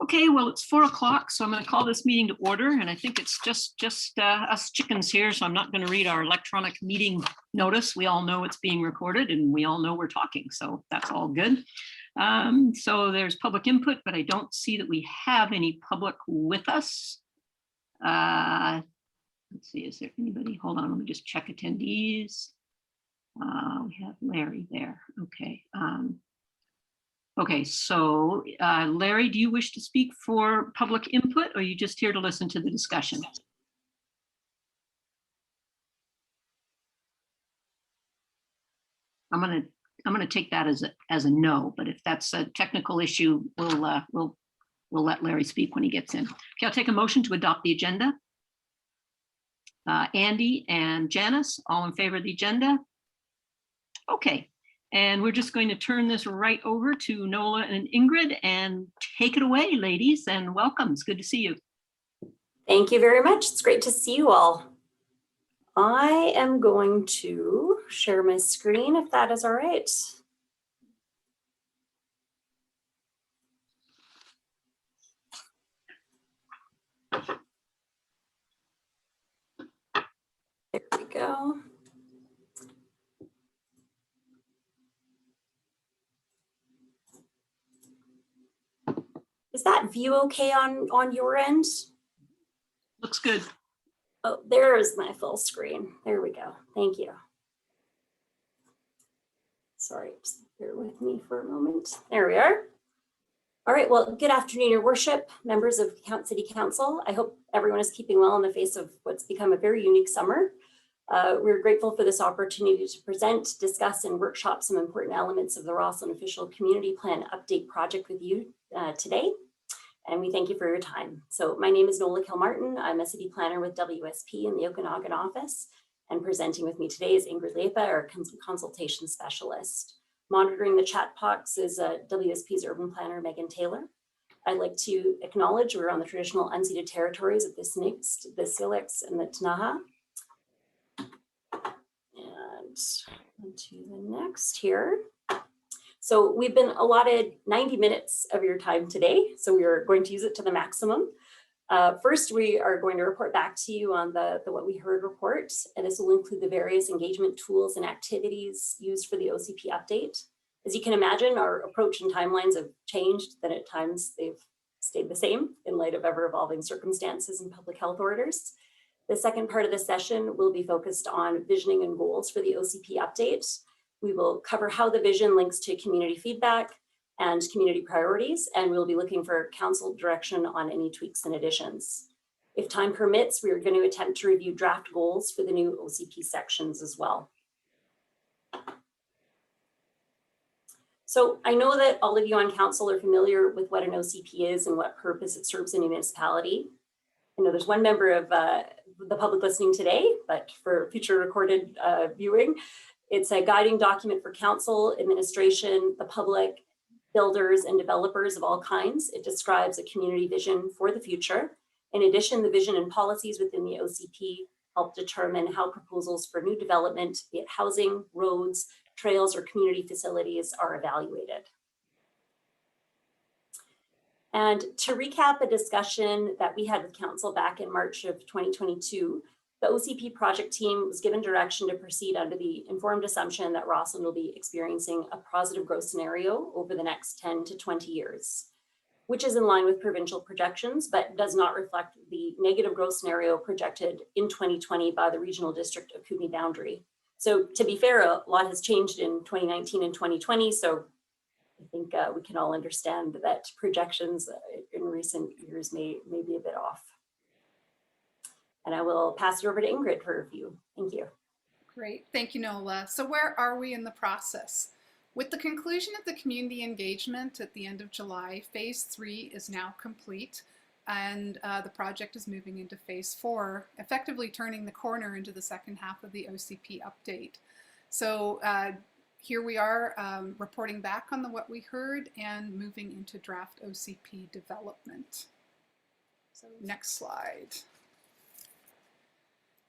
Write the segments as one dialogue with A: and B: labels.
A: Okay, well, it's 4 o'clock, so I'm going to call this meeting to order, and I think it's just us chickens here, so I'm not going to read our electronic meeting notice. We all know it's being recorded, and we all know we're talking, so that's all good. So there's public input, but I don't see that we have any public with us. Let's see, is there anybody? Hold on, let me just check attendees. We have Larry there. Okay. Okay, so Larry, do you wish to speak for public input, or are you just here to listen to the discussion? I'm gonna take that as a no, but if that's a technical issue, we'll let Larry speak when he gets in. Okay, I'll take a motion to adopt the agenda. Andy and Janice, all in favor of the agenda? Okay. And we're just going to turn this right over to Nola and Ingrid and take it away, ladies, and welcome. It's good to see you.
B: Thank you very much. It's great to see you all. I am going to share my screen if that is all right. There we go. Is that view okay on your end?
A: Looks good.
B: Oh, there's my full screen. There we go. Thank you. Sorry, just bear with me for a moment. There we are. All right, well, good afternoon, Your Worship, members of City Council. I hope everyone is keeping well in the face of what's become a very unique summer. We're grateful for this opportunity to present, discuss, and workshop some important elements of the Rosslyn Official Community Plan Update project with you today. And we thank you for your time. So my name is Nola Kilmartin. I'm a city planner with WSP in the Okanagan office. And presenting with me today is Ingrid Lepa, our consultation specialist. Monitoring the chat box is WSP's urban planner, Megan Taylor. I'd like to acknowledge we're on the traditional unceded territories of the Sinixt, the Silex, and the Ktunaxa. And on to the next here. So we've been allotted 90 minutes of your time today, so we are going to use it to the maximum. First, we are going to report back to you on the What We Heard report, and this will include the various engagement tools and activities used for the OCP update. As you can imagine, our approach and timelines have changed, then at times they've stayed the same in light of ever-evolving circumstances and public health orders. The second part of the session will be focused on visioning and goals for the OCP update. We will cover how the vision links to community feedback and community priorities, and we'll be looking for council direction on any tweaks and additions. If time permits, we are going to attempt to review draft goals for the new OCP sections as well. So I know that all of you on council are familiar with what an OCP is and what purpose it serves in a municipality. I know there's one member of the public listening today, but for future recorded viewing, it's a guiding document for council, administration, the public, builders, and developers of all kinds. It describes a community vision for the future. In addition, the vision and policies within the OCP help determine how proposals for new development, be it housing, roads, trails, or community facilities, are evaluated. And to recap a discussion that we had with council back in March of 2022, the OCP project team was given direction to proceed under the informed assumption that Rosslyn will be experiencing a positive growth scenario over the next 10 to 20 years, which is in line with provincial projections, but does not reflect the negative growth scenario projected in 2020 by the regional district of Kootenay Boundary. So to be fair, a lot has changed in 2019 and 2020, so I think we can all understand that projections in recent years may be a bit off. And I will pass it over to Ingrid for a review. Thank you.
C: Great, thank you, Nola. So where are we in the process? With the conclusion of the community engagement at the end of July, phase 3 is now complete, and the project is moving into phase 4, effectively turning the corner into the second half of the OCP update. So here we are reporting back on what we heard and moving into draft OCP development. So next slide.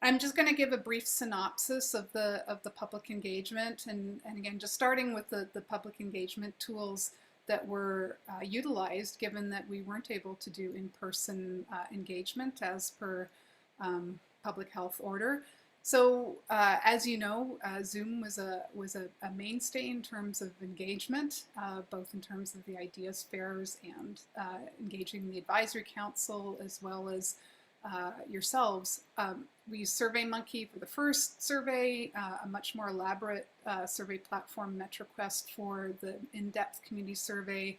C: I'm just going to give a brief synopsis of the public engagement, and again, just starting with the public engagement tools. that were utilized, given that we weren't able to do in-person engagement as per public health order. So as you know, Zoom was a mainstay in terms of engagement, both in terms of the ideas fairs and engaging the advisory council, as well as yourselves. We used SurveyMonkey for the first survey, a much more elaborate survey platform, MetroQuest, for the in-depth community survey,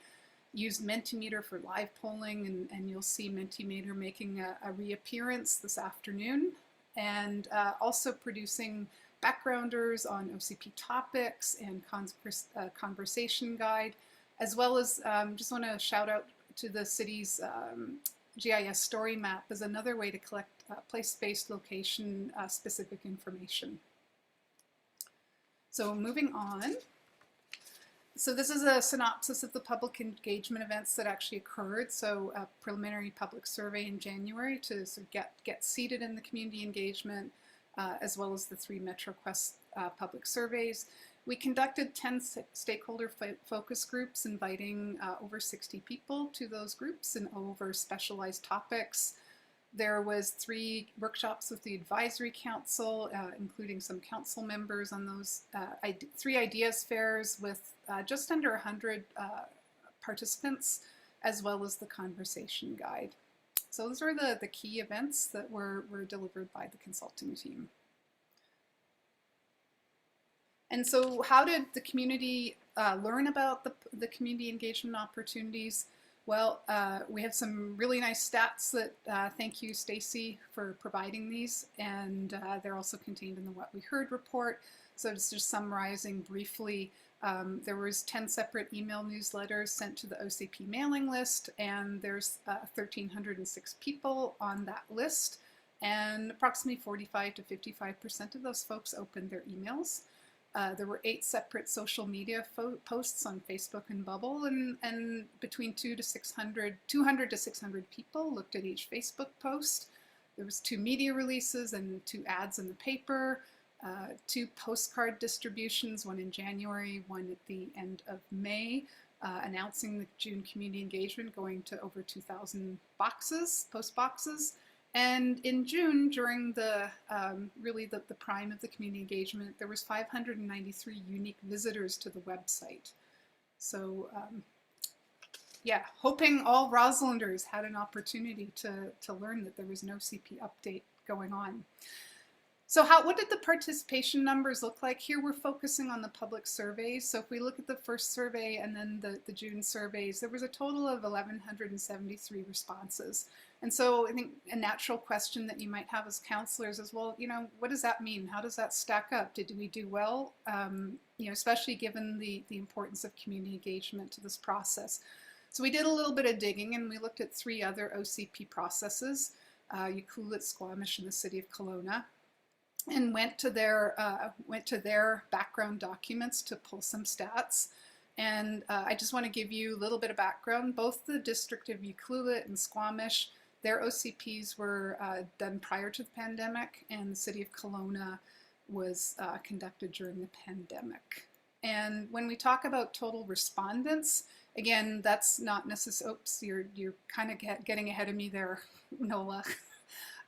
C: used Mentimeter for live polling, and you'll see Mentimeter making a reappearance this afternoon, and also producing backgrounders on OCP topics and conversation guide, as well as just want to shout out to the city's GIS story map as another way to collect place-based location specific information. So moving on. So this is a synopsis of the public engagement events that actually occurred. So a preliminary public survey in January to sort of get seated in the community engagement, as well as the 3 MetroQuest public surveys. We conducted 10 stakeholder focus groups, inviting over 60 people to those groups and over specialized topics. There was 3 workshops with the advisory council, including some council members on those, 3 ideas fairs with just under 100 participants, as well as the conversation guide. So those are the key events that were delivered by the consulting team. And so how did the community learn about the community engagement opportunities? Well, we have some really nice stats that thank you, Stacy, for providing these, and they're also contained in the What We Heard report. So just summarizing briefly, there was 10 separate email newsletters sent to the OCP mailing list, and there's 1,306 people on that list, and approximately 45 to 55% of those folks opened their emails. There were 8 separate social media posts on Facebook and Bubble, and between 200 to 600 people looked at each Facebook post. There was 2 media releases and 2 ads in the paper, 2 postcard distributions, one in January, one at the end of May, announcing the June community engagement, going to over 2,000 boxes, post boxes. And in June, during the really the prime of the community engagement, there was 593 unique visitors to the website. So yeah, hoping all Roselanders had an opportunity to learn that there was no CP update going on. So what did the participation numbers look like? Here we're focusing on the public surveys. So if we look at the first survey and then the June surveys, there was a total of 1,173 responses. And so I think a natural question that you might have as counselors is, well, you know, what does that mean? How does that stack up? Did we do well? You know, especially given the importance of community engagement to this process. So we did a little bit of digging, and we looked at 3 other OCP processes, Ucluelet, Squamish, and the City of Kelowna, and went to their background documents to pull some stats. And I just want to give you a little bit of background. Both the district of Ucluelet and Squamish, their OCPs were done prior to the pandemic, and the City of Kelowna was conducted during the pandemic. And when we talk about total respondents, again, that's not necessarily, oops, you're kind of getting ahead of me there, Nola.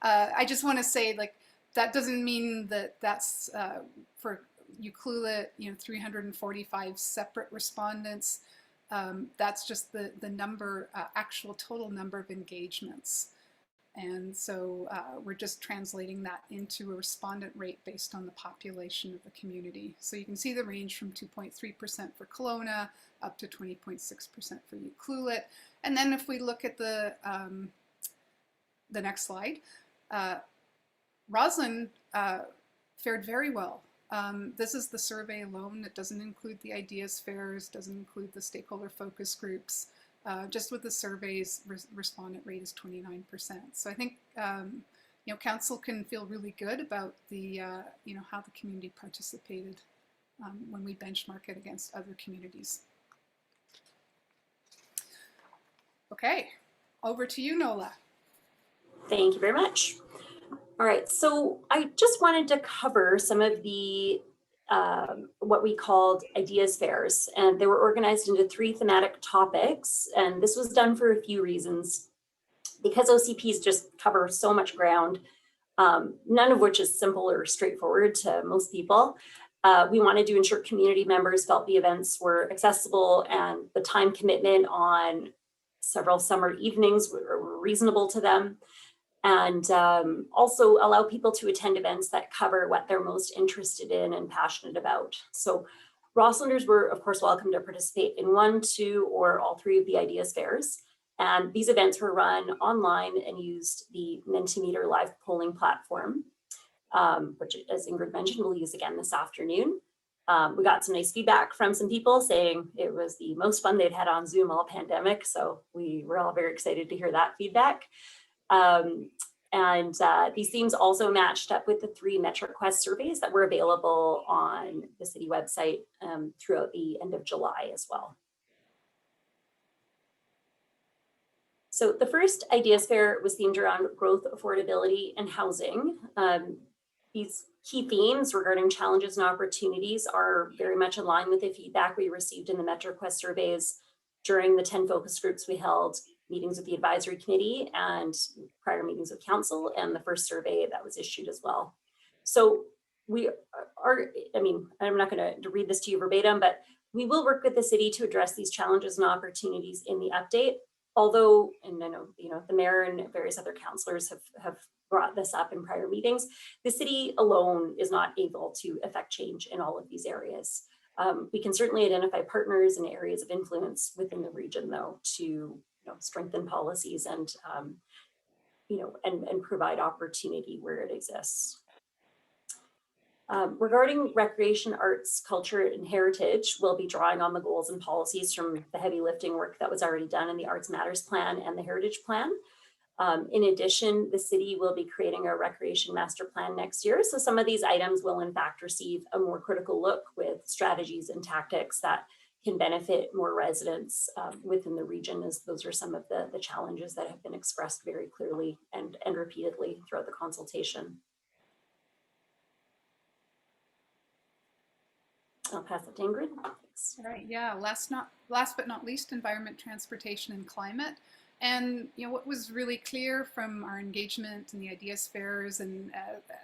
C: I just want to say, like, that doesn't mean that that's for Ucluelet, you know, 345 separate respondents. That's just the number, actual total number of engagements. And so we're just translating that into a respondent rate based on the population of the community. So you can see the range from 2.3% for Kelowna up to 20.6% for Ucluelet. And then if we look at the next slide, Roslyn fared very well. This is the survey alone. It doesn't include the ideas fairs, doesn't include the stakeholder focus groups. Just with the surveys, respondent rate is 29%. So I think you know, council can feel really good about the you know, how the community participated when we benchmark it against other communities. Okay, over to you, Nola.
B: Thank you very much. All right, so I just wanted to cover some of the what we called ideas fairs, and they were organized into 3 thematic topics. And this was done for a few reasons. Because OCPs just cover so much ground, none of which is simple or straightforward to most people. We wanted to ensure community members felt the events were accessible and the time commitment on several summer evenings were reasonable to them. And also allow people to attend events that cover what they're most interested in and passionate about. So Rosslanders were, of course, welcome to participate in 1, 2, or all 3 of the ideas fairs. And these events were run online and used the Mentimeter live polling platform, which, as Ingrid mentioned, we'll use again this afternoon. We got some nice feedback from some people saying it was the most fun they'd had on Zoom all pandemic. So we were all very excited to hear that feedback. These themes also matched up with the 3 MetroQuest surveys that were available on the city website throughout the end of July as well. So the first Ideas Fair was themed around growth, affordability, and housing. These key themes regarding challenges and opportunities are very much in line with the feedback we received in the MetroQuest surveys during the 10 focus groups we held, meetings with the advisory committee and prior meetings with council, and the first survey that was issued as well. So we are, I mean, I'm not going to read this to you verbatim, but we will work with the city to address these challenges and opportunities in the update. Although, and I know, the mayor and various other councillors have brought this up in prior meetings, the city alone is not able to affect change in all of these areas. We can certainly identify partners and areas of influence within the region, though, to strengthen policies and and provide opportunity where it exists. Regarding recreation, arts, culture, and heritage, we'll be drawing on the goals and policies from the heavy lifting work that was already done in the Arts Matters Plan and the Heritage Plan. In addition, the city will be creating a recreation master plan next year. So some of these items will in fact receive a more critical look with strategies and tactics that can benefit more residents within the region, as those are some of the challenges that have been expressed very clearly and repeatedly throughout the consultation. I'll pass it to Ingrid. Thanks.
C: All right, yeah, last but not least, environment, transportation, and climate. And what was really clear from our engagement in the ideas fairs and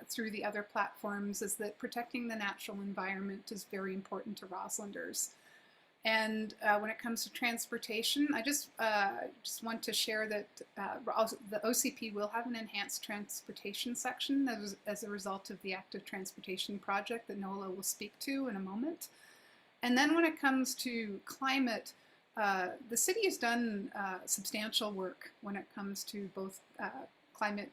C: through the other platforms is that protecting the natural environment is very important to Rosslanders. And when it comes to transportation, I just want to share that the OCP will have an enhanced transportation section as a result of the active transportation project that Nola will speak to in a moment. And then when it comes to climate, the city has done substantial work when it comes to both climate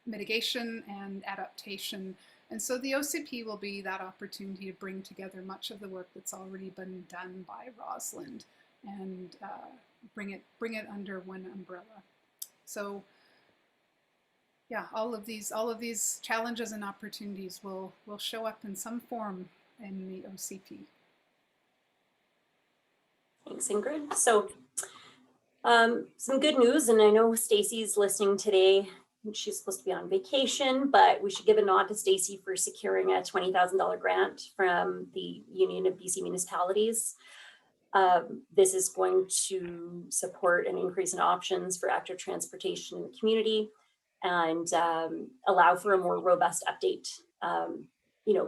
C: mitigation and adaptation. And so the OCP will be that opportunity to bring together much of the work that's already been done by Rossland and bring it under one umbrella. So yeah, all of these challenges and opportunities will show up in some form in the OCP.
B: Thanks, Ingrid. So some good news, and I know Stacy's listening today. She's supposed to be on vacation, but we should give a nod to Stacy for securing a $20,000 grant from the Union of BC Municipalities. This is going to support an increase in options for active transportation in the community and allow for a more robust update,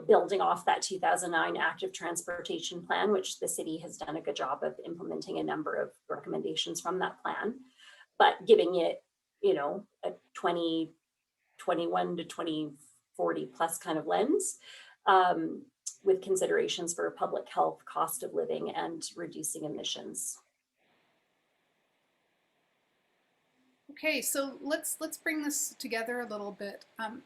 B: building off that 2009 active transportation plan, which the city has done a good job of implementing a number of recommendations from that plan, but giving it a 2021 to 2040 plus kind of lens with considerations for public health, cost of living, and reducing emissions.
C: Okay, so let's bring this together a little bit.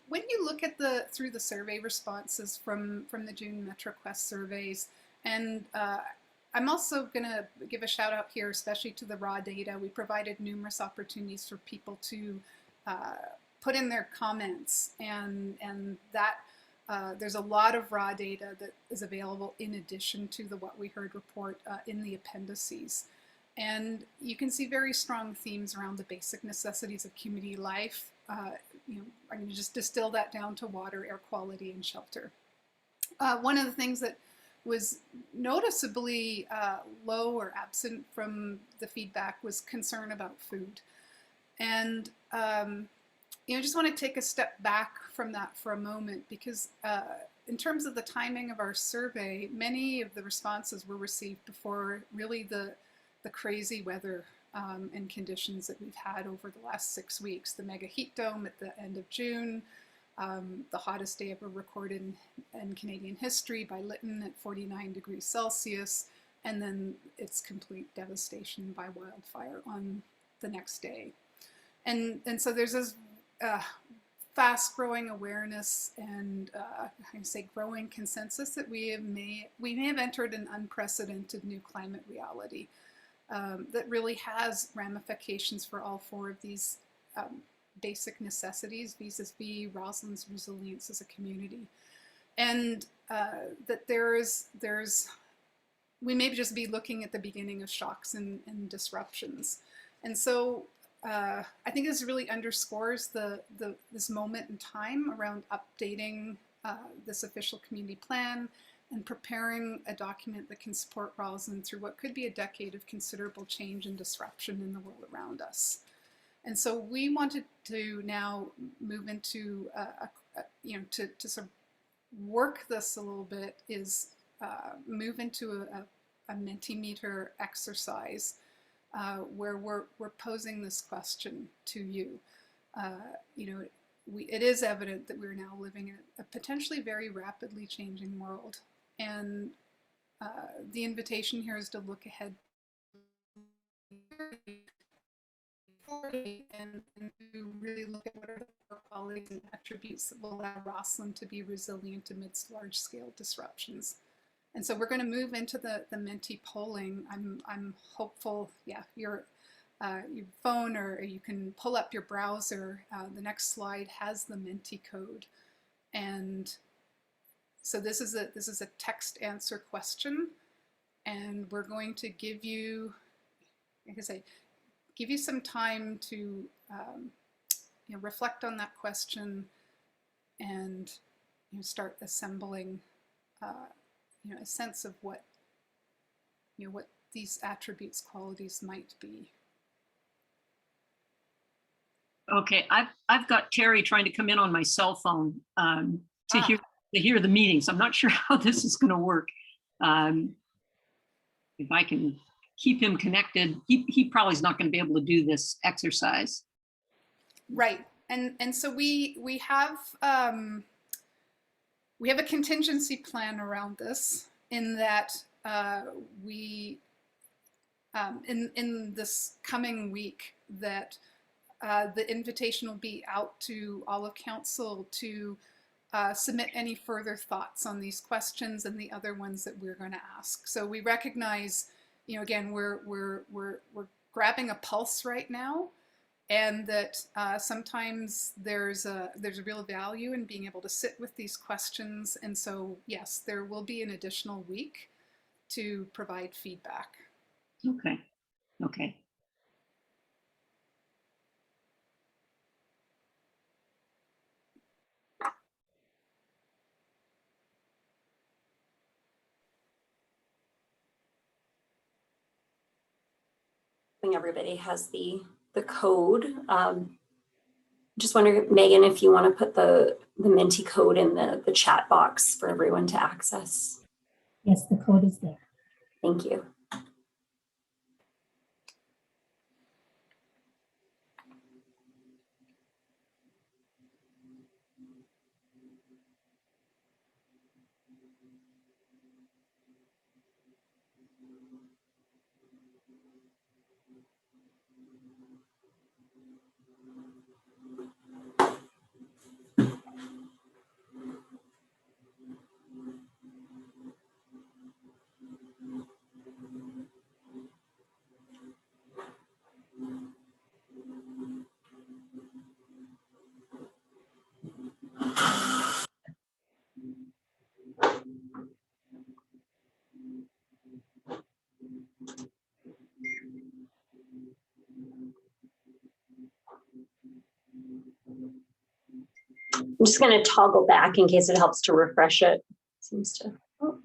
C: When you look at through the survey responses from the June MetroQuest surveys, and I'm also going to give a shout out here, especially to the raw data. We provided numerous opportunities for people to put in their comments, and that there's a lot of raw data that is available in addition to the What We Heard report in the appendices. And you can see very strong themes around the basic necessities of community life. I'm going to just distill that down to water, air quality, and shelter. One of the things that was noticeably low or absent from the feedback was concern about food. And you know, I just want to take a step back from that for a moment, because in terms of the timing of our survey, many of the responses were received before really the crazy weather and conditions that we've had over the last 6 weeks. The mega heat dome at the end of June, the hottest day ever recorded in Canadian history by Lytton at 49 degrees Celsius, and then its complete devastation by wildfire on the next day. And so there's this fast growing awareness and I say growing consensus that we may have entered an unprecedented new climate reality that really has ramifications for all 4 of these basic necessities vis-a-vis Roslyn's resilience as a community. And that we may just be looking at the beginning of shocks and disruptions. And so I think this really underscores this moment in time around updating this official community plan and preparing a document that can support Roslyn through what could be a decade of considerable change and disruption in the world around us. And so we wanted to now move into, you know, to sort of work this a little bit, is move into a Mentimeter exercise where we're posing this question to you. You know, it is evident that we're now living in a potentially very rapidly changing world. And the invitation here is to look ahead and to really look at what are the core qualities and attributes that will allow Roslyn to be resilient amidst large-scale disruptions. And so we're going to move into the Minty polling. I'm hopeful, yeah, your phone, or you can pull up your browser. The next slide has the Minty Code, and so this is a text answer question, and we're going to give you, like I say, give you some time to you know, reflect on that question and, you know, start assembling you know, a sense of what, you know, what these attributes, qualities might be.
A: Okay, I've got Terry trying to come in on my cell phone to hear the meeting, so I'm not sure how this is going to work. If I can keep him connected, he probably is not going to be able to do this exercise.
C: Right, and so we have a contingency plan around this, in that we in this coming week, that the invitation will be out to all of council to submit any further thoughts on these questions and the other ones that we're going to ask. So we recognize, you know, again, we're grabbing a pulse right now, and that sometimes there's a real value in being able to sit with these questions. And so, yes, there will be an additional week to provide feedback.
A: Okay. Okay.
B: I think everybody has the code. Just wondering, Megan, if you want to put the Minty code in the chat box for everyone to access.
D: Yes, the code is there.
B: Thank you. I'm just going to toggle back in case it helps to refresh it. seems to, oh.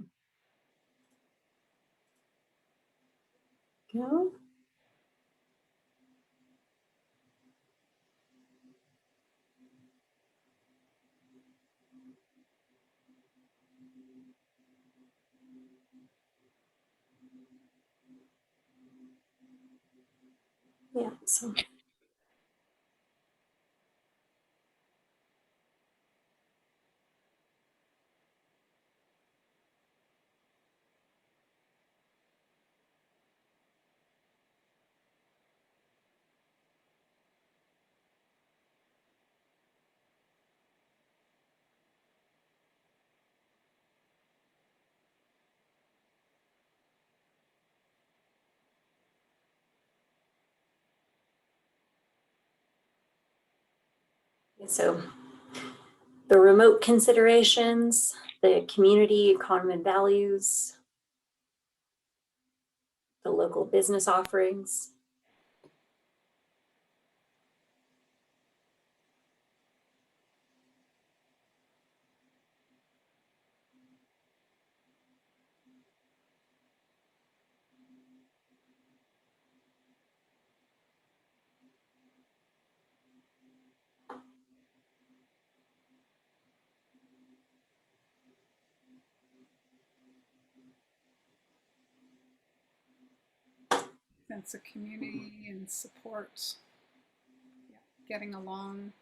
B: Go. Yeah, so. So the remote considerations, the community common values, the local business offerings.
C: Sense of community and support, yeah, getting along,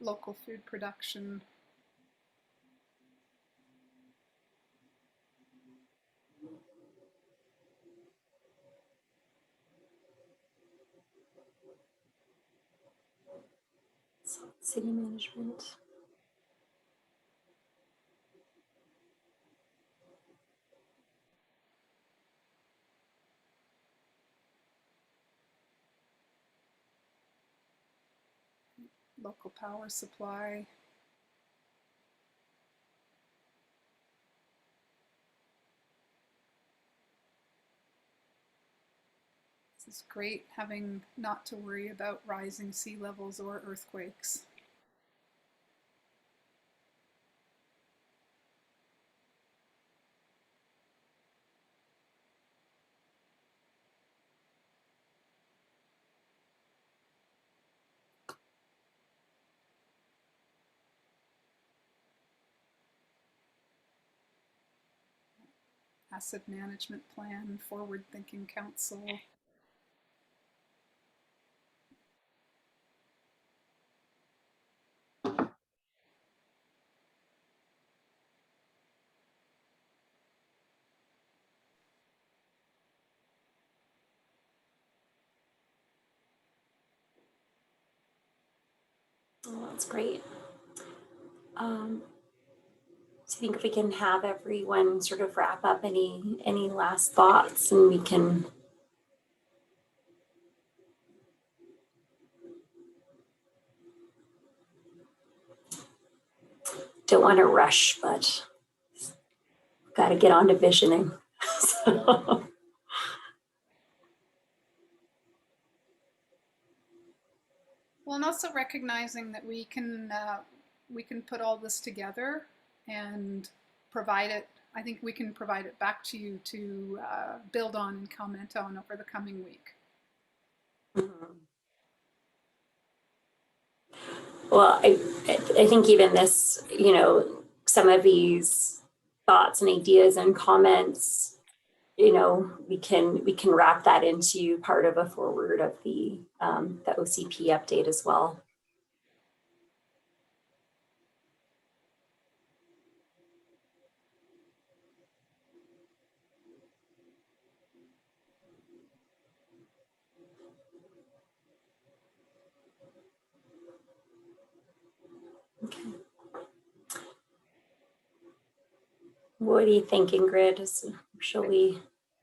C: local food production.
B: City management.
C: Local power supply. This is great, having not to worry about rising sea levels or earthquakes. Asset management plan, forward-thinking council.
B: Oh, that's great. So I think if we can have everyone sort of wrap up any last thoughts, and we can don't want to rush, but got to get on to visioning. So.
C: Well, and also recognizing that we can put all this together and provide it. I think we can provide it back to you to build on and comment on over the coming week.
B: Mm-hmm. Well, I think even this, you know, some of these thoughts and ideas and comments, you know, we can wrap that into part of a forward of the OCP update as well. Okay. What do you think, Ingrid? Shall we?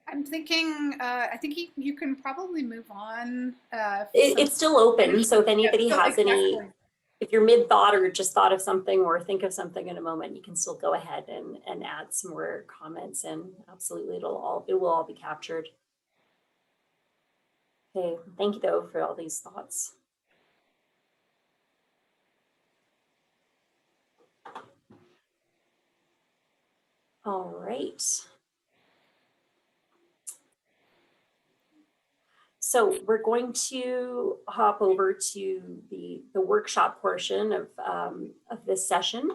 C: I'm thinking, I think you can probably move on.
B: It's still open, so if anybody has any, if you're mid-thought or just thought of something or think of something in a moment, you can still go ahead and add some more comments, and absolutely it will all be captured. Okay, thank you though for all these thoughts. All right. So we're going to hop over to the workshop portion of this session.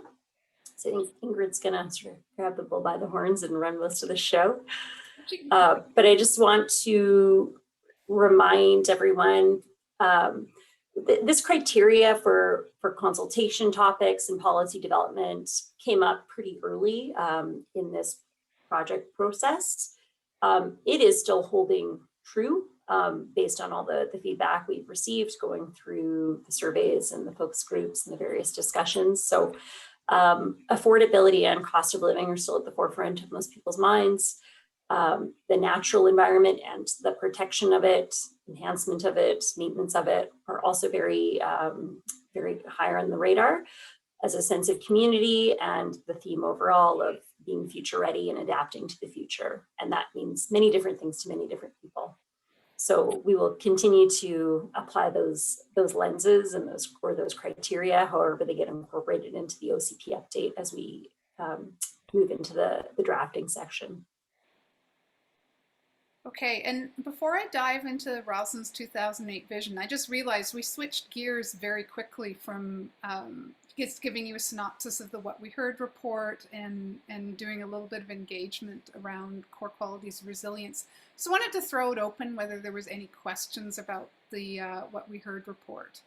B: So I think Ingrid's gonna sort of grab the bull by the horns and run most of the show. But I just want to remind everyone, this criteria for consultation topics and policy development came up pretty early in this project process. It is still holding true based on all the feedback we've received going through the surveys and the focus groups and the various discussions. So affordability and cost of living are still at the forefront of most people's minds. The natural environment and the protection of it, enhancement of it, maintenance of it are also very, very higher on the radar as a sense of community and the theme overall of being future ready and adapting to the future. And that means many different things to many different people. So we will continue to apply those lenses and those criteria, however they get incorporated into the OCP update as we move into the drafting section.
C: Okay, and before I dive into Rosalind's 2008 vision, I just realized we switched gears very quickly from just giving you a synopsis of the What We Heard report and doing a little bit of engagement around core qualities of resilience. So I wanted to throw it open whether there was any questions about the What We Heard report.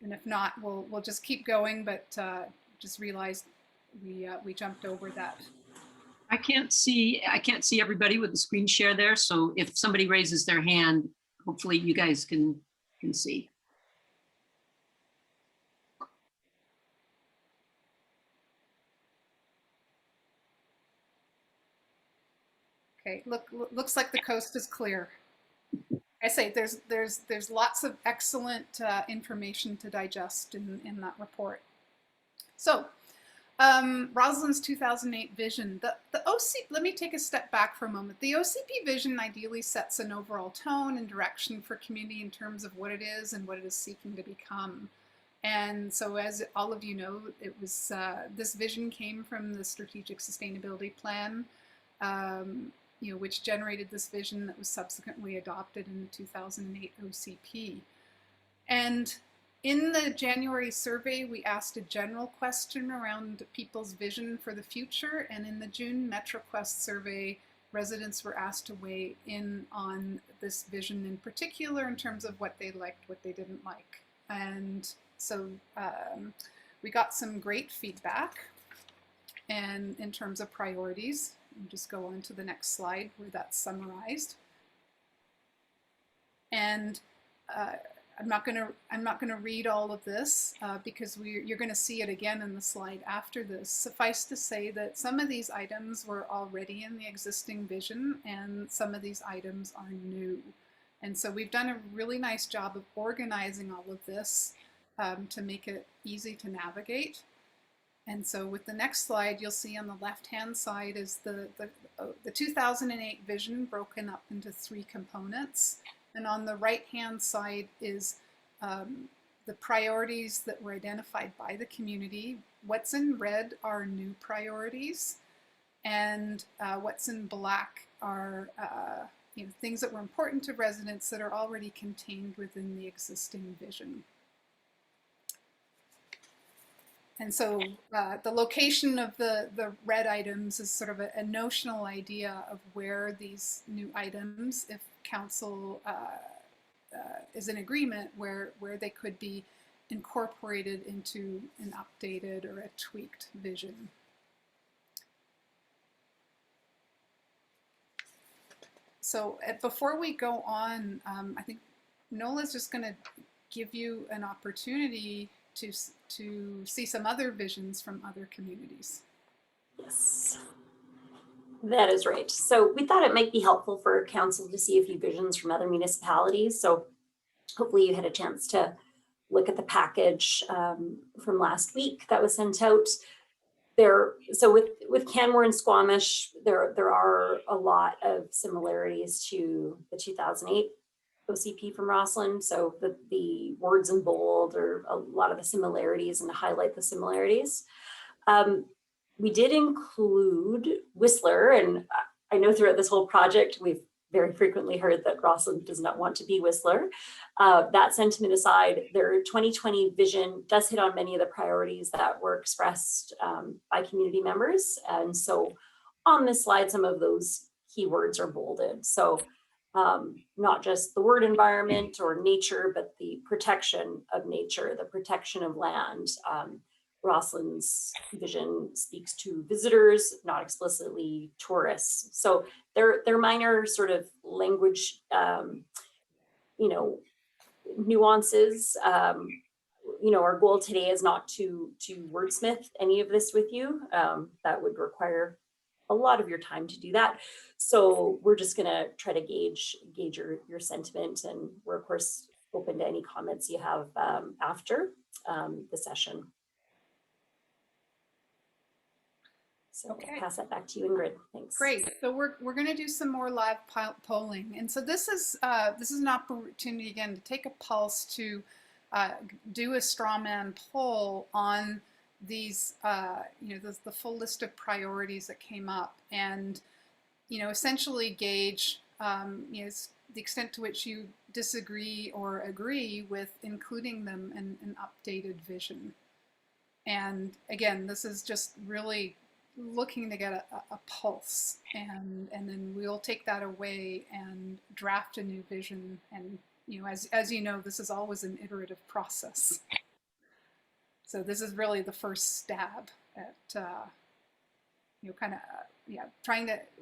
C: And if not, we'll just keep going, but just realized we jumped over that.
A: I can't see everybody with the screen share there. So if somebody raises their hand, hopefully you guys can see.
C: Okay, looks like the coast is clear. I say there's lots of excellent information to digest in that report. So Rosalind's 2008 vision, the OCP, let me take a step back for a moment. The OCP vision ideally sets an overall tone and direction for community in terms of what it is and what it is seeking to become. And so as all of you know, it was this vision came from the Strategic Sustainability Plan, which generated this vision that was subsequently adopted in the 2008 OCP. And in the January survey, we asked a general question around people's vision for the future. And in the June MetroQuest survey, residents were asked to weigh in on this vision in particular in terms of what they liked, what they didn't like. And so we got some great feedback. And in terms of priorities, I'll just go on to the next slide where that's summarized. And I'm not going to read all of this because you're going to see it again in the slide after this. Suffice to say that some of these items were already in the existing vision and some of these items are new. And so we've done a really nice job of organizing all of this to make it easy to navigate. And so with the next slide, you'll see on the left-hand side is the 2008 vision broken up into 3 components. And on the right-hand side is the priorities that were identified by the community. What's in red are new priorities, and what's in black are things that were important to residents that are already contained within the existing vision. And so the location of the red items is sort of a notional idea of where these new items, if council is in agreement, where they could be incorporated into an updated or a tweaked vision. So before we go on, I think Nola's just going to give you an opportunity to see some other visions from other communities.
B: Yes, that is right. So we thought it might be helpful for council to see a few visions from other municipalities. So hopefully you had a chance to look at the package from last week that was sent out. So with Canmore and Squamish, there are a lot of similarities to the 2008 OCP from Rosslyn, so the words in bold or a lot of the similarities and to highlight the similarities. We did include Whistler, and I know throughout this whole project, we've very frequently heard that Rosslyn does not want to be Whistler. That sentiment aside, their 2020 vision does hit on many of the priorities that were expressed by community members. And so on this slide, some of those keywords are bolded. So not just the word environment or nature, but the protection of nature, the protection of land. Rosslyn's vision speaks to visitors, not explicitly tourists. So they're minor sort of language, nuances. Our goal today is not to wordsmith any of this with you. That would require a lot of your time to do that. So we're just gonna try to gauge your sentiment, and we're of course open to any comments you have after the session. So
C: Okay.
B: I'll pass that back to you, Ingrid. Thanks.
C: Great. So we're going to do some more live polling, and so this is an opportunity again to take a pulse to do a straw man poll on these the full list of priorities that came up, and essentially gauge the extent to which you disagree or agree with including them in an updated vision. And again, this is just really looking to get a pulse, and then we'll take that away and draft a new vision. And as you know, this is always an iterative process. So this is really the first stab at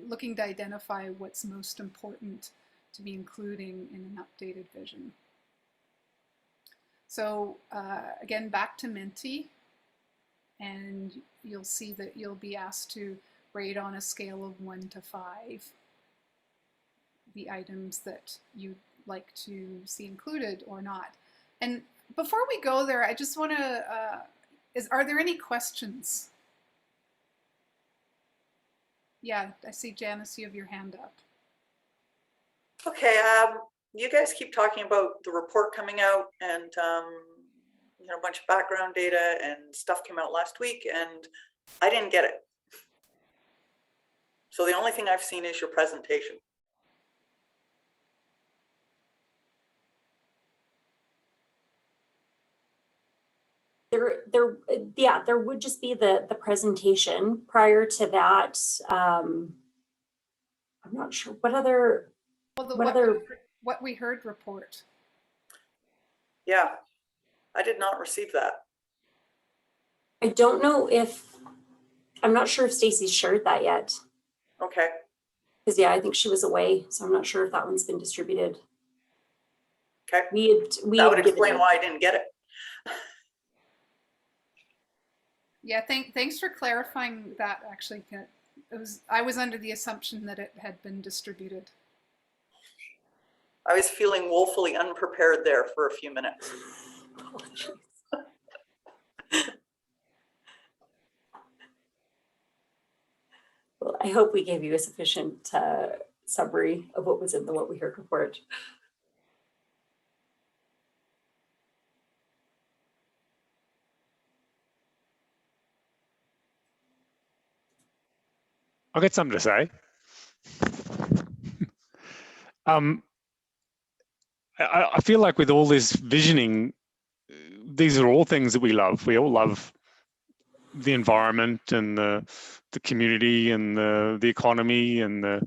C: looking to identify what's most important to be including in an updated vision. So again, back to Minty. And you'll see that you'll be asked to rate on a scale of 1 to 5 the items that you'd like to see included or not. And before we go there, I just want to, are there any questions? Yeah, I see Janice, you have your hand up.
E: Okay, you guys keep talking about the report coming out, and a bunch of background data and stuff came out last week, and I didn't get it. So the only thing I've seen is your presentation.
B: There would just be the presentation. Prior to that, I'm not sure what other.
C: Well, what we heard report.
E: Yeah, I did not receive that.
B: I don't know I'm not sure if Stacy's shared that yet.
E: Okay.
B: Because yeah, I think she was away, so I'm not sure if that one's been distributed.
E: Okay.
B: That
E: would explain why I didn't get it.
C: Yeah, thanks for clarifying that. Actually, I was under the assumption that it had been distributed.
E: I was feeling woefully unprepared there for a few minutes.
B: Well, I hope we gave you a sufficient summary of what was in the What We Heard report.
F: I'll get something to say. I feel like with all this visioning, these are all things that we love. We all love the environment and the community and the economy, and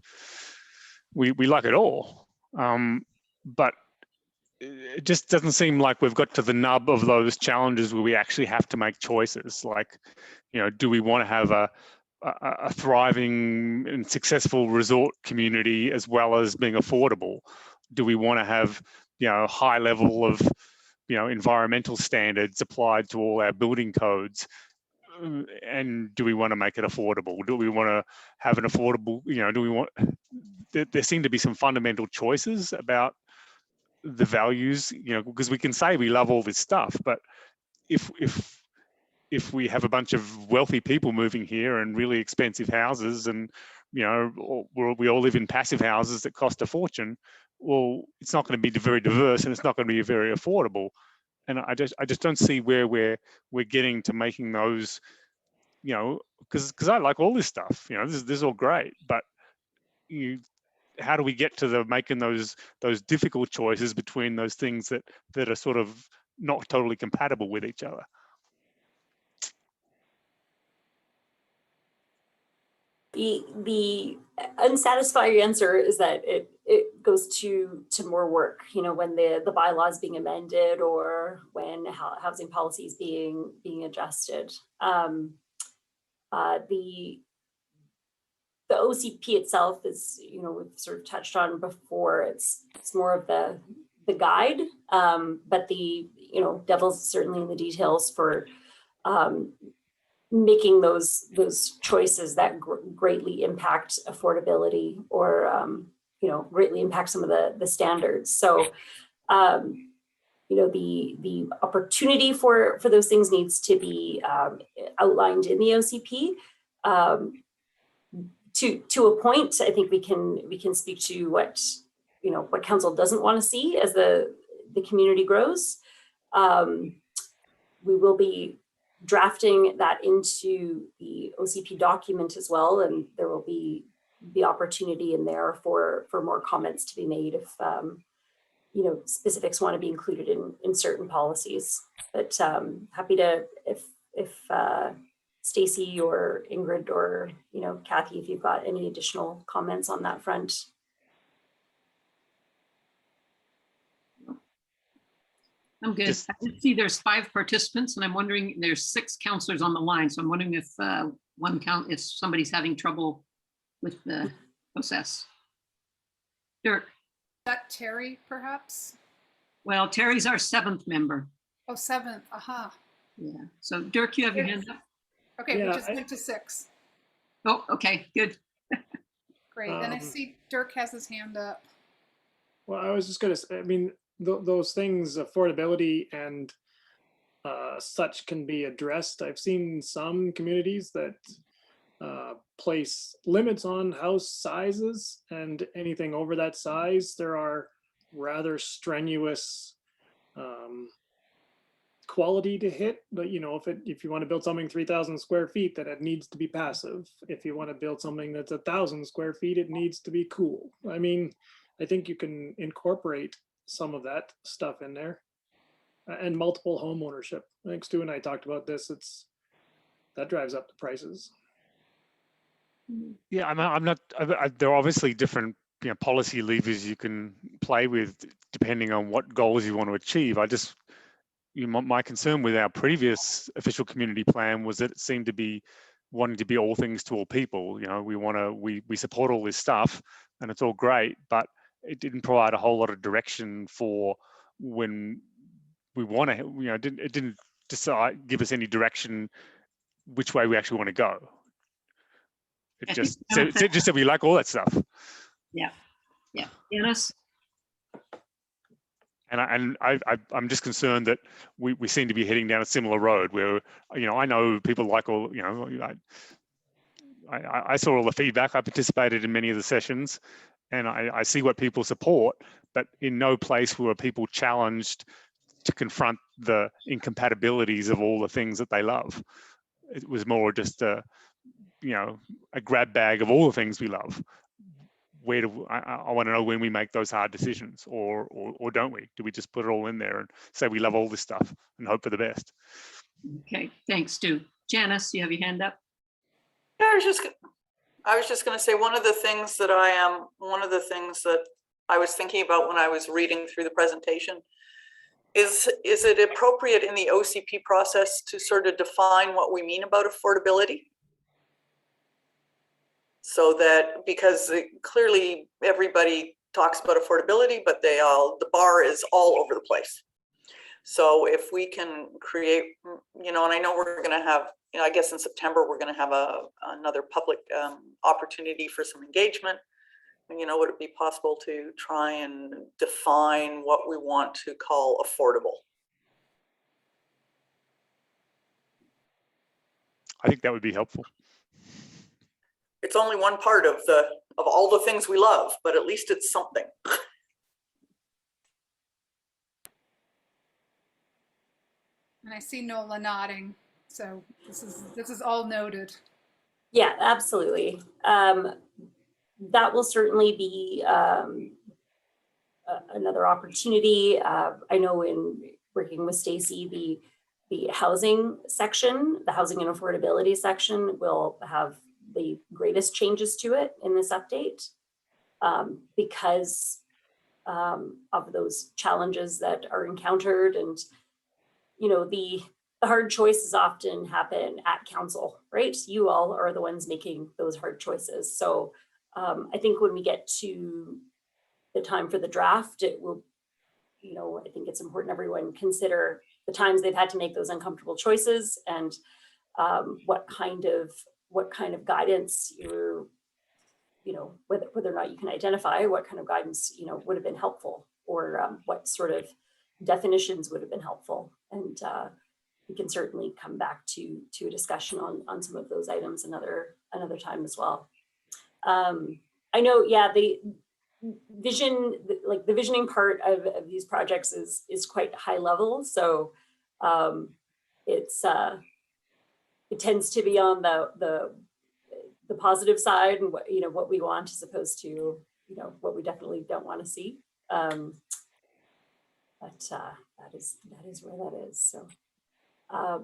F: we like it all. But it just doesn't seem like we've got to the nub of those challenges where we actually have to make choices. Like, do we want to have a thriving and successful resort community as well as being affordable? Do we want to have high level of environmental standards applied to all our building codes? And do we want to make it affordable? Do we want to have an affordable, do we want, there seem to be some fundamental choices about the values, because we can say we love all this stuff, but if we have a bunch of wealthy people moving here and really expensive houses, and we all live in passive houses that cost a fortune, well, it's not going to be very diverse and it's not going to be very affordable. And I just don't see where we're getting to making those, you know, because I like all this stuff, you know, this is all great, but how do we get to the making those difficult choices between those things that are sort of not totally compatible with each other?
B: The unsatisfying answer is that it goes to more work, you know, when the bylaw is being amended or when housing policy is being adjusted. The OCP itself is, you know, we've sort of touched on before, it's more of the guide, but the, you know, devil's certainly in the details for making those choices that greatly impact affordability or, you know, greatly impact some of the standards. So, you know, the opportunity for those things needs to be outlined in the OCP. To a point, I think we can speak to what, you know, what council doesn't want to see as the community grows. We will be drafting that into the OCP document as well, and there will be the opportunity in there for more comments to be made if you know, specifics want to be included in certain policies. But happy to, if Stacy or Ingrid or, you know, Kathy, if you've got any additional comments on that front.
A: I'm good. I can see there's 5 participants and I'm wondering, there's 6 counselors on the line. So I'm wondering if if somebody's having trouble with the process. Dirk.
C: Is that Terry, perhaps?
A: Well, Terry's our 7th member.
C: Oh, 7th, aha.
A: Yeah. So Dirk, you have your hand up?
C: Okay,
G: Yeah,
C: we just went to 6.
A: Oh, okay, good.
C: Great, and I see Dirk has his hand up.
G: Well, I was just going to say, I mean, those things, affordability and such, can be addressed. I've seen some communities that place limits on house sizes, and anything over that size, there are rather strenuous quality to hit. But, you know, if you want to build something 3,000 square feet, then it needs to be passive. If you want to build something that's 1,000 square feet, it needs to be cool. I mean, I think you can incorporate some of that stuff in there, and multiple home ownership. I think Stu and I talked about this. That drives up the prices.
F: Yeah, I'm not. There are obviously different, you know, policy levers you can play with depending on what goals you want to achieve. My concern with our previous official community plan was that it seemed to be wanting to be all things to all people. You know, we support all this stuff and it's all great, but it didn't provide a whole lot of direction for when we want to, you know, it didn't give us any direction which way we actually want to go. It just said we like all that stuff.
A: Yeah. Dennis?
F: And I'm just concerned that we seem to be heading down a similar road where, you know, I know people like all, you know, I saw all the feedback. I participated in many of the sessions and I see what people support, but in no place were people challenged to confront the incompatibilities of all the things that they love. It was more just a grab bag of all the things we love. I want to know when we make those hard decisions, or don't we? Do we just put it all in there and say we love all this stuff and hope for the best?
A: Okay, thanks, Stu. Janice, you have your hand up?
E: Yeah, I was just going to say one of the things that I was thinking about when I was reading through the presentation is it appropriate in the OCP process to sort of define what we mean about affordability? So that, because clearly everybody talks about affordability, but the bar is all over the place. So if we can create, you know, and I know we're going to have, you know, I guess in September, we're going to have another public opportunity for some engagement. And, you know, would it be possible to try and define what we want to call affordable?
F: I think that would be helpful.
E: It's only one part of all the things we love, but at least it's something.
C: And I see Nola nodding, so this is all noted.
B: Yeah, absolutely. That will certainly be another opportunity. I know in working with Stacy, the housing section, the housing and affordability section will have the greatest changes to it in this update because of those challenges that are encountered. And, you know, the hard choices often happen at council, right? You all are the ones making those hard choices. So I think when we get to the time for the draft, it will, you know, I think it's important everyone consider the times they've had to make those uncomfortable choices and what kind of guidance you're, you know, whether or not you can identify what kind of guidance, you know, would have been helpful, or what sort of definitions would have been helpful. And we can certainly come back to a discussion on some of those items another time as well. I know, yeah, the vision, like the visioning part of these projects is quite high level. So it tends to be on the positive side and what, you know, what we want as opposed to, you know, what we definitely don't want to see. But that is where that is. So
C: I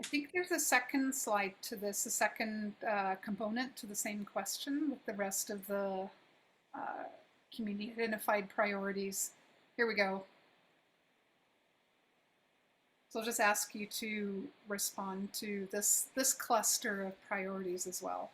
C: think there's a second slide to this, a second component to the same question with the rest of the community identified priorities. Here we go. So I'll just ask you to respond to this cluster of priorities as well.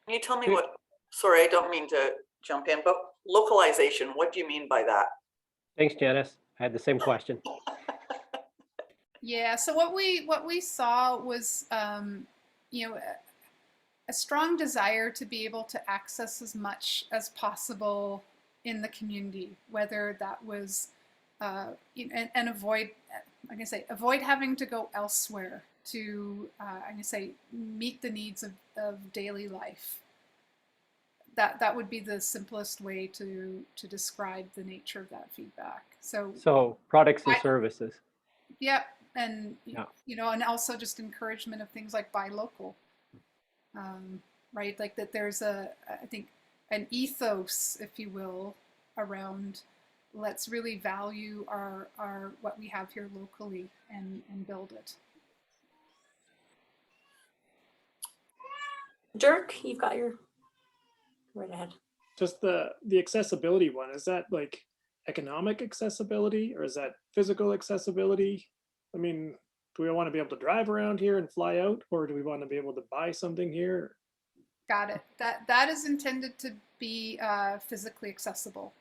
E: Can you tell me what, sorry, I don't mean to jump in, but localization, what do you mean by that?
H: Thanks, Janice. I had the same question.
C: Yeah, so what we saw was, you know, a strong desire to be able to access as much as possible in the community, whether that was, you know, and avoid, I'm gonna say, avoid having to go elsewhere to, I'm gonna say, meet the needs of daily life. That would be the simplest way to describe the nature of that feedback.
H: So products and services.
C: Yep, and
H: Yeah.
C: you know, and also just encouragement of things like buy local, right? Like that there's I think an ethos, if you will, around let's really value our what we have here locally and build it.
B: Dirk, you've got your right ahead.
G: Just the accessibility one, is that like economic accessibility or is that physical accessibility? I mean, do we want to be able to drive around here and fly out, or do we want to be able to buy something here?
C: Got it. That is intended to be physically accessible.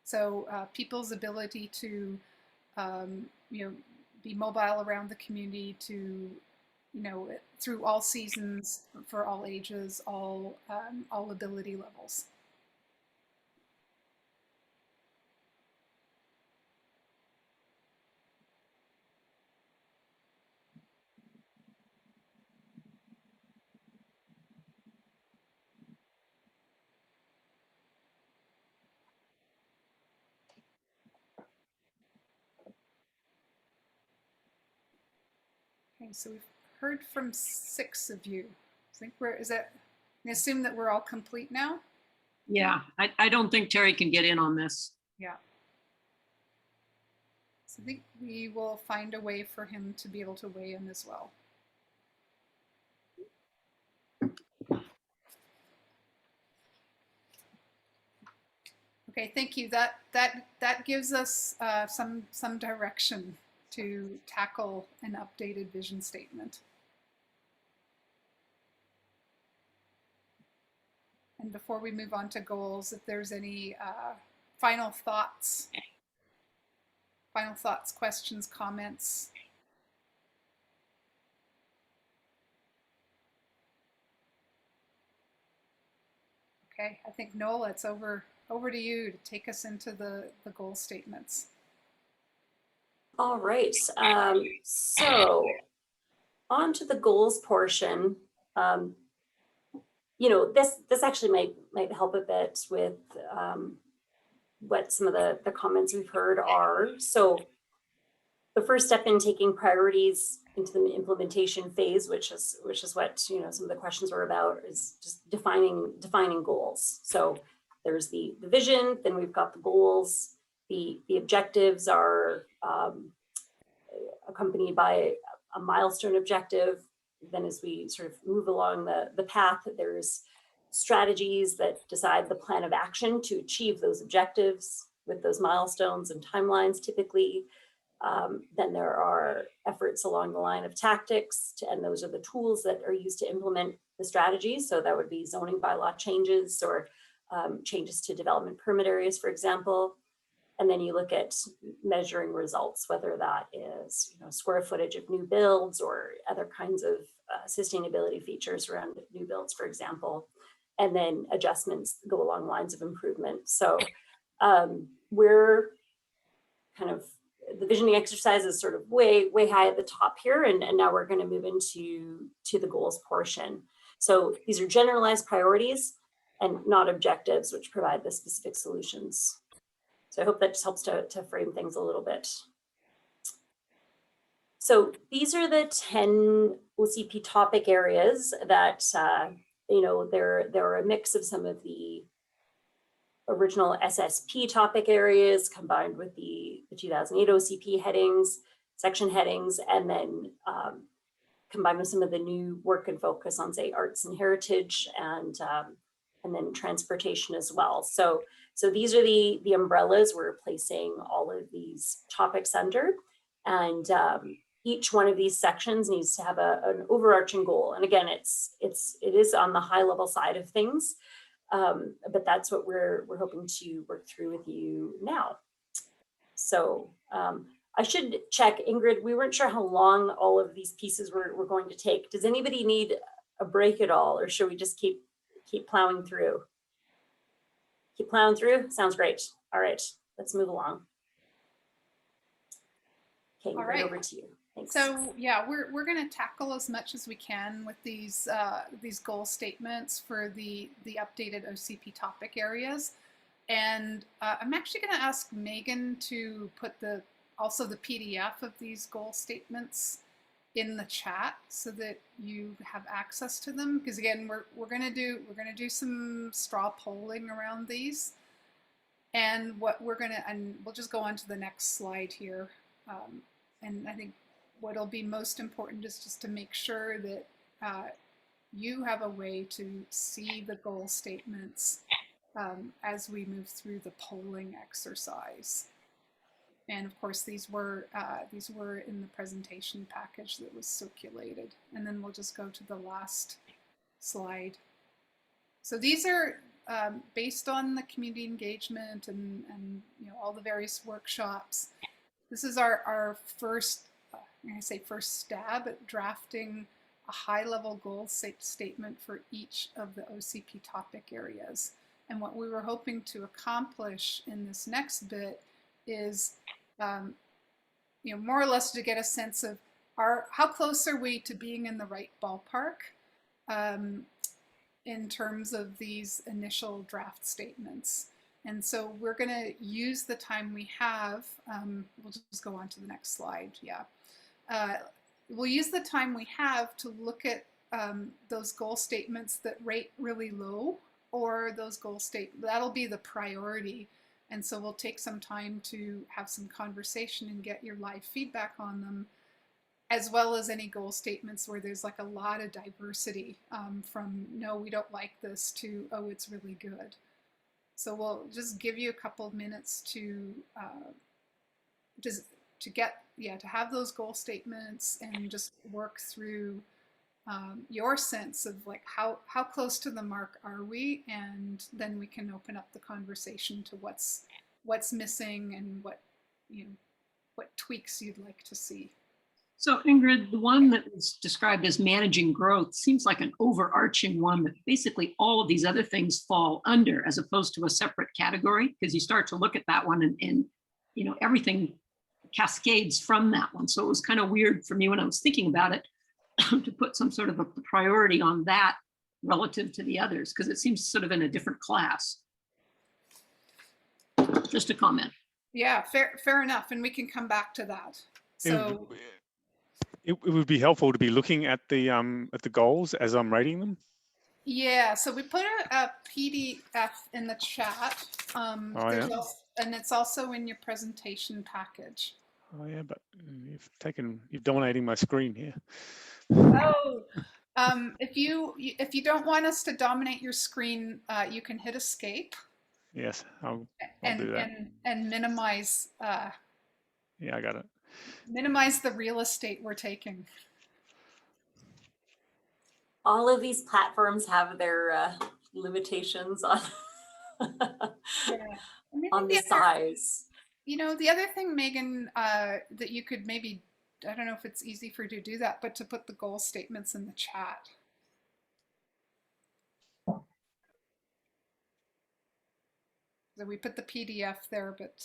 C: So people's ability to, you know, be mobile around the community, to, you know, through all seasons, for all ages, all ability levels. Okay, so we've heard from 6 of you. I think I assume that we're all complete now?
A: Yeah, I don't think Terry can get in on this.
C: Yeah. So I think we will find a way for him to be able to weigh in as well. Okay, thank you. That gives us some direction to tackle an updated vision statement. And before we move on to goals, if there's any final thoughts, questions, comments. Okay, I think Nola, it's over to you to take us into the goal statements.
B: All right, so on to the goals portion. You know, this actually might help a bit with what some of the comments we've heard are. So the first step in taking priorities into the implementation phase, which is what, you know, some of the questions were about, is just defining goals. So there's the vision, then we've got the goals. The objectives are accompanied by a milestone objective. Then as we sort of move along the path, there's strategies that decide the plan of action to achieve those objectives with those milestones and timelines typically. Then there are efforts along the line of tactics, and those are the tools that are used to implement the strategies. So that would be zoning bylaw changes or changes to development permit areas, for example. And then you look at measuring results, whether that is, you know, square footage of new builds or other kinds of sustainability features around new builds, for example. And then adjustments go along lines of improvement. So we're kind of, the visioning exercise is sort of way high at the top here, and now we're going to move into the goals portion. So these are generalized priorities and not objectives, which provide the specific solutions. So I hope that just helps to frame things a little bit. So these are the 10 OCP topic areas that, you know, they're a mix of some of the original SSP topic areas combined with the 2008 OCP headings, section headings, and then combined with some of the new work and focus on, say, arts and heritage, and then transportation as well. So these are the umbrellas we're placing all of these topics under, and each one of these sections needs to have an overarching goal. And again, it is on the high level side of things, but that's what we're hoping to work through with you now. So I should check, Ingrid, we weren't sure how long all of these pieces were going to take. Does anybody need a break at all, or should we just keep plowing through? Keep plowing through? Sounds great. All right, let's move along. Okay,
C: All
B: Ingrid,
C: right.
B: over to you. Thanks.
C: So yeah, we're going to tackle as much as we can with these goal statements for the updated OCP topic areas, and I'm actually going to ask Megan to put also the PDF of these goal statements in the chat so that you have access to them, because again, we're going to do some straw polling around these, and we'll just go on to the next slide here, and I think what'll be most important is just to make sure that you have a way to see the goal statements as we move through the polling exercise. And of course, these were in the presentation package that was circulated. And then we'll just go to the last slide. So these are based on the community engagement and you know, all the various workshops. This is our first, I'm going to say first stab at drafting a high-level goal statement for each of the OCP topic areas. And what we were hoping to accomplish in this next bit is, you know, more or less to get a sense of how close are we to being in the right ballpark in terms of these initial draft statements. And so we're going to use the time we have. We'll just go on to the next slide. Yeah. We'll use the time we have to look at those goal statements that rate really low, or those goal statements, that'll be the priority. And so we'll take some time to have some conversation and get your live feedback on them, as well as any goal statements where there's like a lot of diversity from no, we don't like this to, oh, it's really good. So we'll just give you a couple of minutes to have those goal statements and just work through your sense of like how close to the mark are we, and then we can open up the conversation to what's missing and what tweaks you'd like to see.
A: So Ingrid, the one that was described as managing growth seems like an overarching one that basically all of these other things fall under, as opposed to a separate category, because you start to look at that one and you know, everything cascades from that one. So it was kind of weird for me when I was thinking about it to put some sort of a priority on that relative to the others, because it seems sort of in a different class. Just a comment.
C: Yeah, fair enough. And we can come back to that. So
F: It would be helpful to be looking at the goals as I'm rating them.
C: yeah, so we put a PDF in the chat.
F: Yeah.
C: And it's also in your presentation package.
F: Oh yeah, but you're dominating my screen here.
C: Oh, if you don't want us to dominate your screen, you can hit escape.
F: Yes, I'll do that.
C: And minimize.
F: Yeah, I got it.
C: Minimize the real estate we're taking.
B: All of these platforms have their limitations on
C: Yeah. I mean,
B: on the size.
C: You know, the other thing, Megan, that you could maybe, I don't know if it's easy for you to do that, but to put the goal statements in the chat. So we put the PDF there, but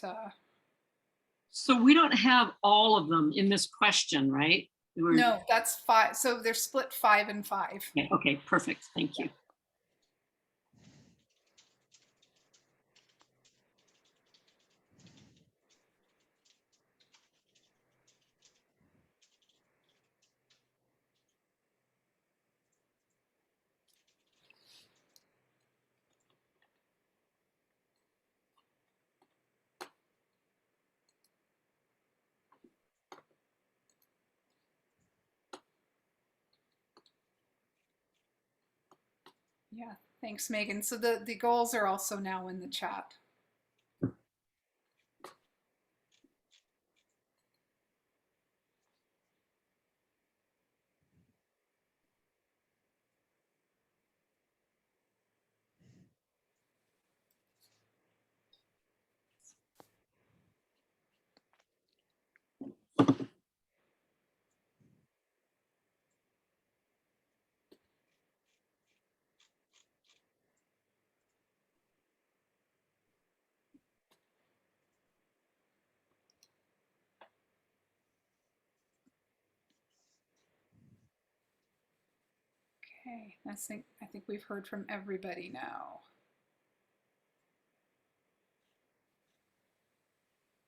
A: So we don't have all of them in this question, right?
C: no, that's 5. So they're split 5 and 5.
A: Yeah, okay, perfect. Thank you.
C: Yeah, thanks, Megan. So the goals are also now in the chat. Okay, I think we've heard from everybody now.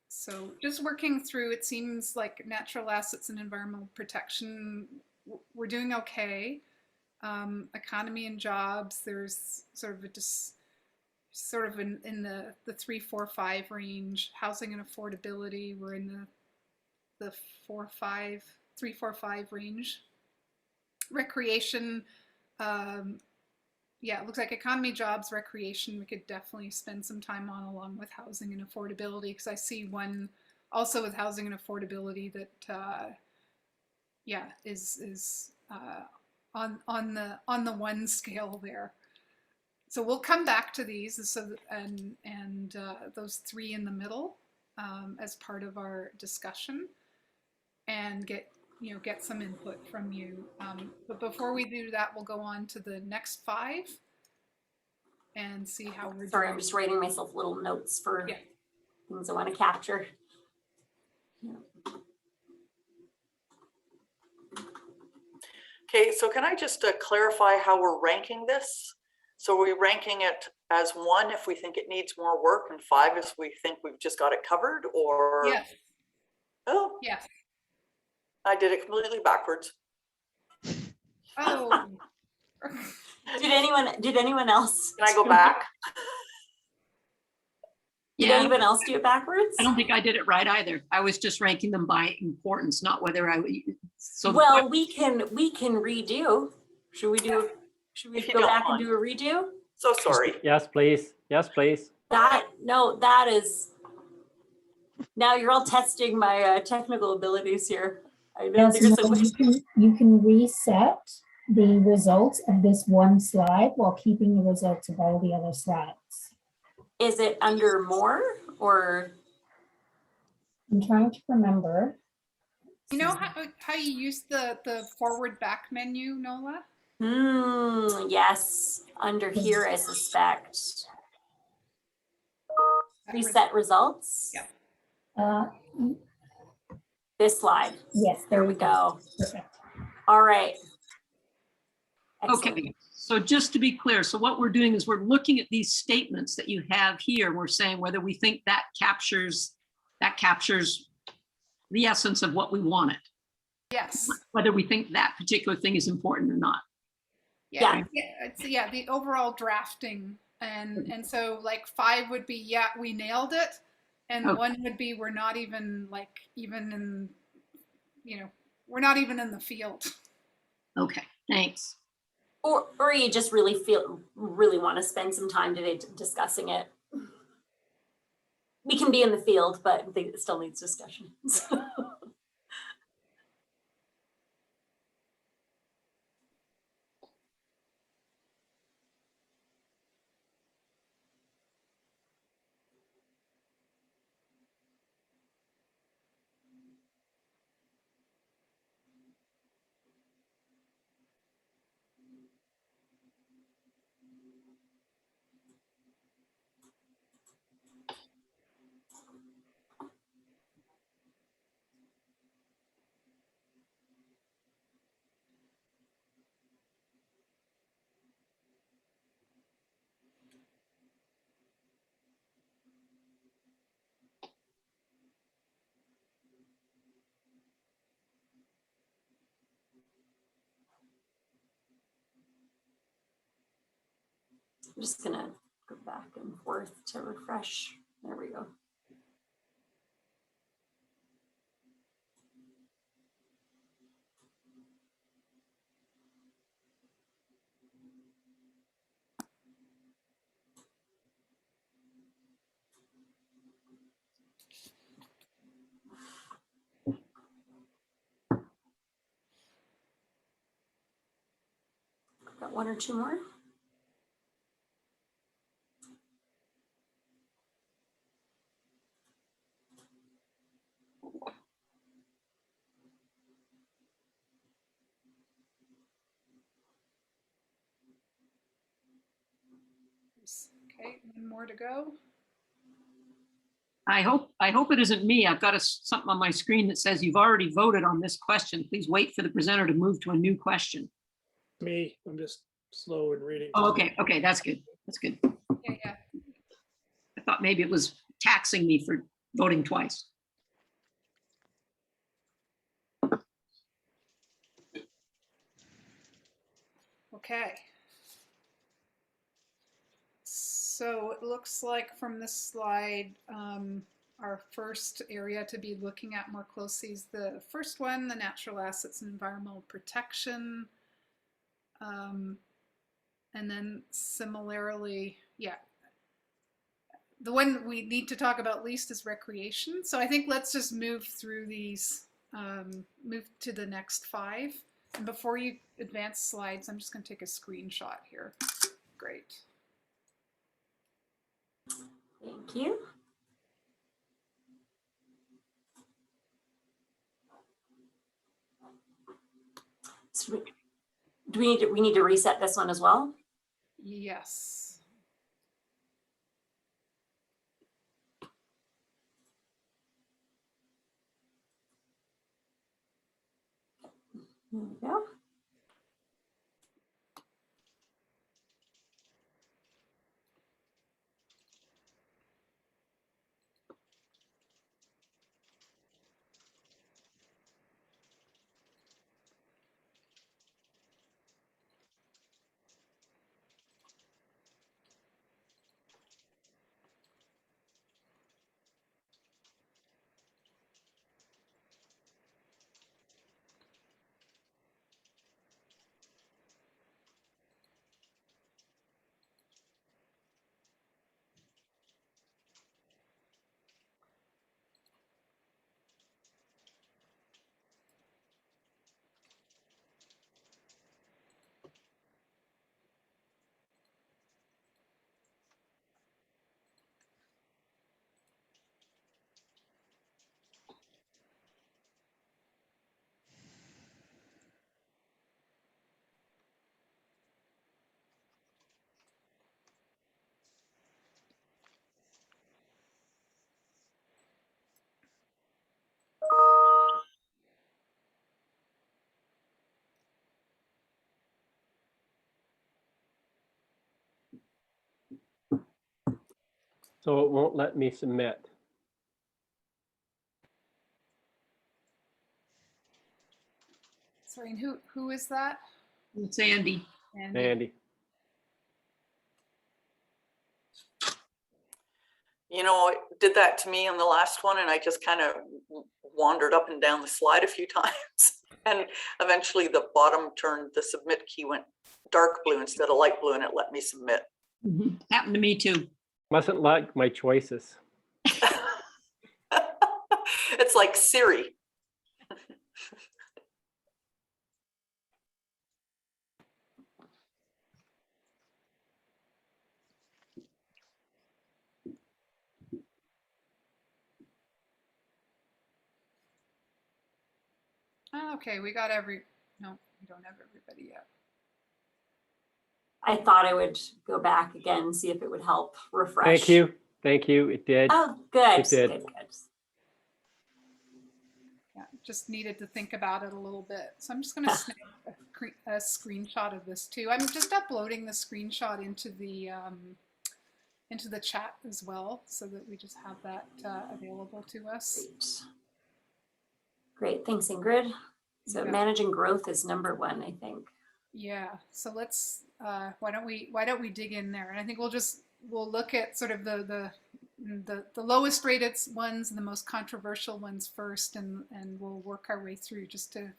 C: So just working through, it seems like natural assets and environmental protection, we're doing okay. Economy and jobs, there's sort of in the 3, 4, 5 range. Housing and affordability, we're in the 4, 5, 3, 4, 5 range. Recreation, yeah, it looks like economy, jobs, recreation, we could definitely spend some time on, along with housing and affordability, because I see one also with housing and affordability that yeah, is on the 1 scale there. So we'll come back to these, and those 3 in the middle as part of our discussion, and get some input from you. But before we do that, we'll go on to the next 5 and see how we're
B: Sorry,
C: doing.
B: I'm just writing myself little notes for
C: Yeah.
B: things I want to capture.
E: Okay, so can I just clarify how we're ranking this? So are we ranking it as 1 if we think it needs more work, and 5 if we think we've just got it covered, or?
C: Yes.
E: Oh,
C: Yes.
E: I did it completely backwards.
C: Oh.
B: Did anyone else?
E: Can I go back?
B: Did
A: Yeah,
B: anyone else do it backwards?
A: I don't think I did it right either. I was just ranking them by importance, not whether I would. So
B: Well, we can redo. Should we go
E: If you
B: back
E: don't
B: and
E: mind.
B: do a redo?
E: So sorry.
H: Yes, please. Yes, please.
B: That is, now you're all testing my technical abilities here. I know
D: Yes,
B: there's a
D: no,
B: way.
D: you can reset the results of this one slide while keeping the results of all the other slides.
B: Is it under more, or?
D: I'm trying to remember.
C: You know how you use the forward back menu, Nola?
B: Yes, under here, I suspect.
C: That
B: Reset results.
C: Yeah.
D: Uh,
B: This slide.
D: yes,
B: There we go.
D: Perfect.
B: All right. Excellent.
A: Okay, so just to be clear, so what we're doing is we're looking at these statements that you have here. We're saying whether we think that captures the essence of what we wanted,
C: Yes.
A: whether we think that particular thing is important or not.
C: Yeah. Yeah. The overall drafting, and so like 5 would be, yeah, we nailed it, and
A: Okay.
C: 1 would be, we're not even in, we're not even in the field.
A: Okay, thanks.
B: Or you just really want to spend some time today discussing it. We can be in the field, but it still needs discussion. I'm just gonna go back and forth to refresh. There we go. Got 1 or 2 more.
C: Okay, 1 more to go.
A: I hope it isn't me. I've got something on my screen that says you've already voted on this question. Please wait for the presenter to move to a new question.
G: Me, I'm just slow in reading.
A: Oh, okay, that's good. That's good.
C: Yeah.
A: I thought maybe it was taxing me for voting twice.
C: Okay. So it looks like from this slide, our first area to be looking at more closely is the first one, the natural assets and environmental protection. And then similarly, yeah, the one we need to talk about least is recreation. So I think let's just move through these, move to the next 5. And before you advance slides, I'm just going to take a screenshot here. Great.
B: Thank you. So we need to reset this one as well?
C: Yes.
B: There we go.
H: So it won't let me submit.
C: Sorry, and who is that?
A: It's Andy.
H: Andy.
E: You know, it did that to me on the last one, and I just kind of wandered up and down the slide a few times. And eventually the bottom turned, the submit key went dark blue instead of light blue, and it let me submit.
A: Mhm. Happened to me too.
H: Mustn't like my choices.
E: It's like Siri.
C: Oh, okay, no, we don't have everybody yet.
B: I thought I would go back again and see if it would help refresh.
H: Thank you. Thank you. It did.
B: Oh, good.
H: It did.
B: Good, good.
C: Yeah, just needed to think about it a little bit. So I'm just going to snap a screenshot of this too. I'm just uploading the screenshot into the chat as well, so that we just have that available to us.
B: Great. Thanks, Ingrid. So
C: Yeah.
B: managing growth is #1, I think.
C: Yeah. So let's why don't we dig in there? And I think we'll look at sort of the lowest rated ones and the most controversial ones first, and we'll work our way through just to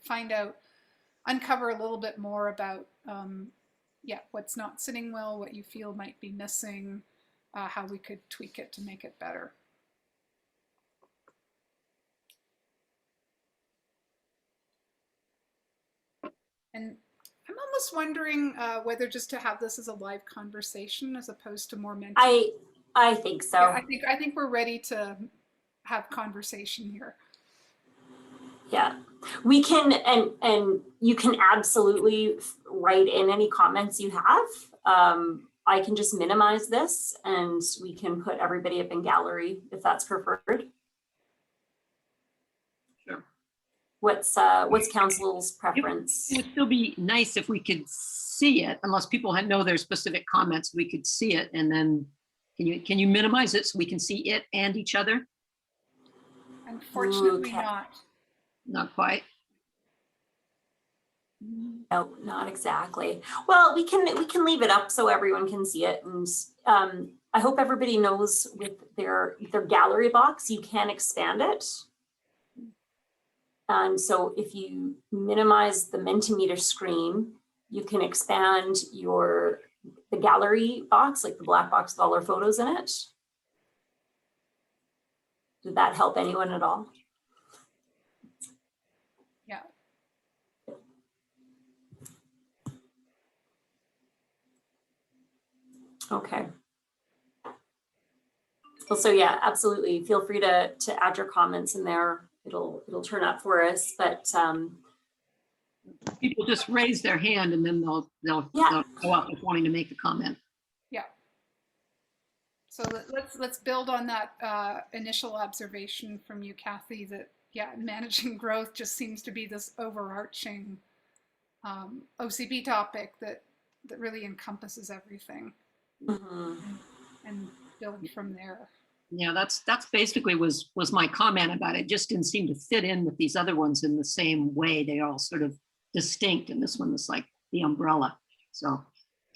C: uncover a little bit more about what's not sitting well, what you feel might be missing, how we could tweak it to make it better. And I'm almost wondering whether just to have this as a live conversation as opposed to more mental.
B: I think so.
C: Yeah, I think we're ready to have conversation here.
B: Yeah, we can, and you can absolutely write in any comments you have. I can just minimize this and we can put everybody up in gallery if that's preferred.
A: Sure.
B: What's council's preference?
A: It would still be nice if we could see it, unless people know their specific comments, we could see it. And then can you minimize it so we can see it and each other?
C: Unfortunately,
B: Okay.
A: Not quite.
B: No, not exactly. Well, we can leave it up so everyone can see it, and I hope everybody knows with their gallery box you can expand it. And so if you minimize the Mentimeter screen, you can expand the gallery box, like the black box with all our photos in it. Did that help anyone at all?
C: Yeah.
B: Okay. Well, so yeah, absolutely. Feel free to add your comments in there. It'll turn up for us, but
A: People just raise their hand and then they'll go up with wanting to make a comment.
C: Yeah. So let's build on that initial observation from you, Kathy, that managing growth just seems to be this overarching OCP topic that really encompasses everything.
B: Mm-hmm.
C: And build from there.
A: Yeah, that's basically was my comment about it. Just didn't seem to fit in with these other ones in the same way. They all sort of distinct, and this one is like the umbrella. So,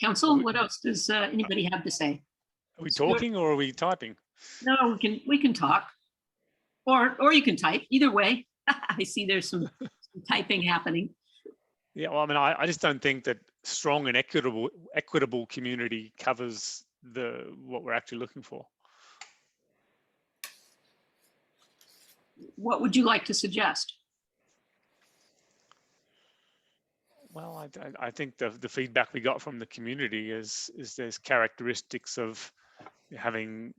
A: council, what else does anybody have to say?
F: Are we talking or are we typing?
A: No, we can talk, or you can type. Either way, I see there's some typing happening.
F: Yeah, well, I mean, I just don't think that strong and equitable community covers what we're actually looking for.
A: What would you like to suggest?
F: Well, I think the feedback we got from the community is there's characteristics of having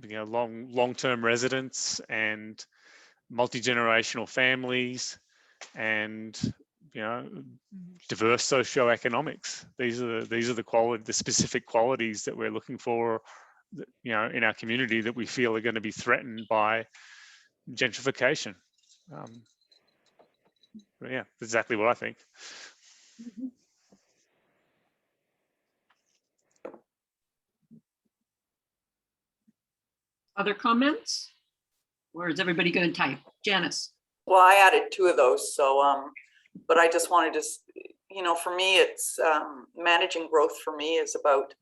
F: long-term residents and multi-generational families and diverse socioeconomics. These are the specific qualities that we're looking for, in our community that we feel are going to be threatened by gentrification. But yeah, exactly what I think.
A: Other comments? Or is everybody going to type? Janice?
E: Well, I added 2 of those, so, but I just wanted to, for me, it's managing growth for me is about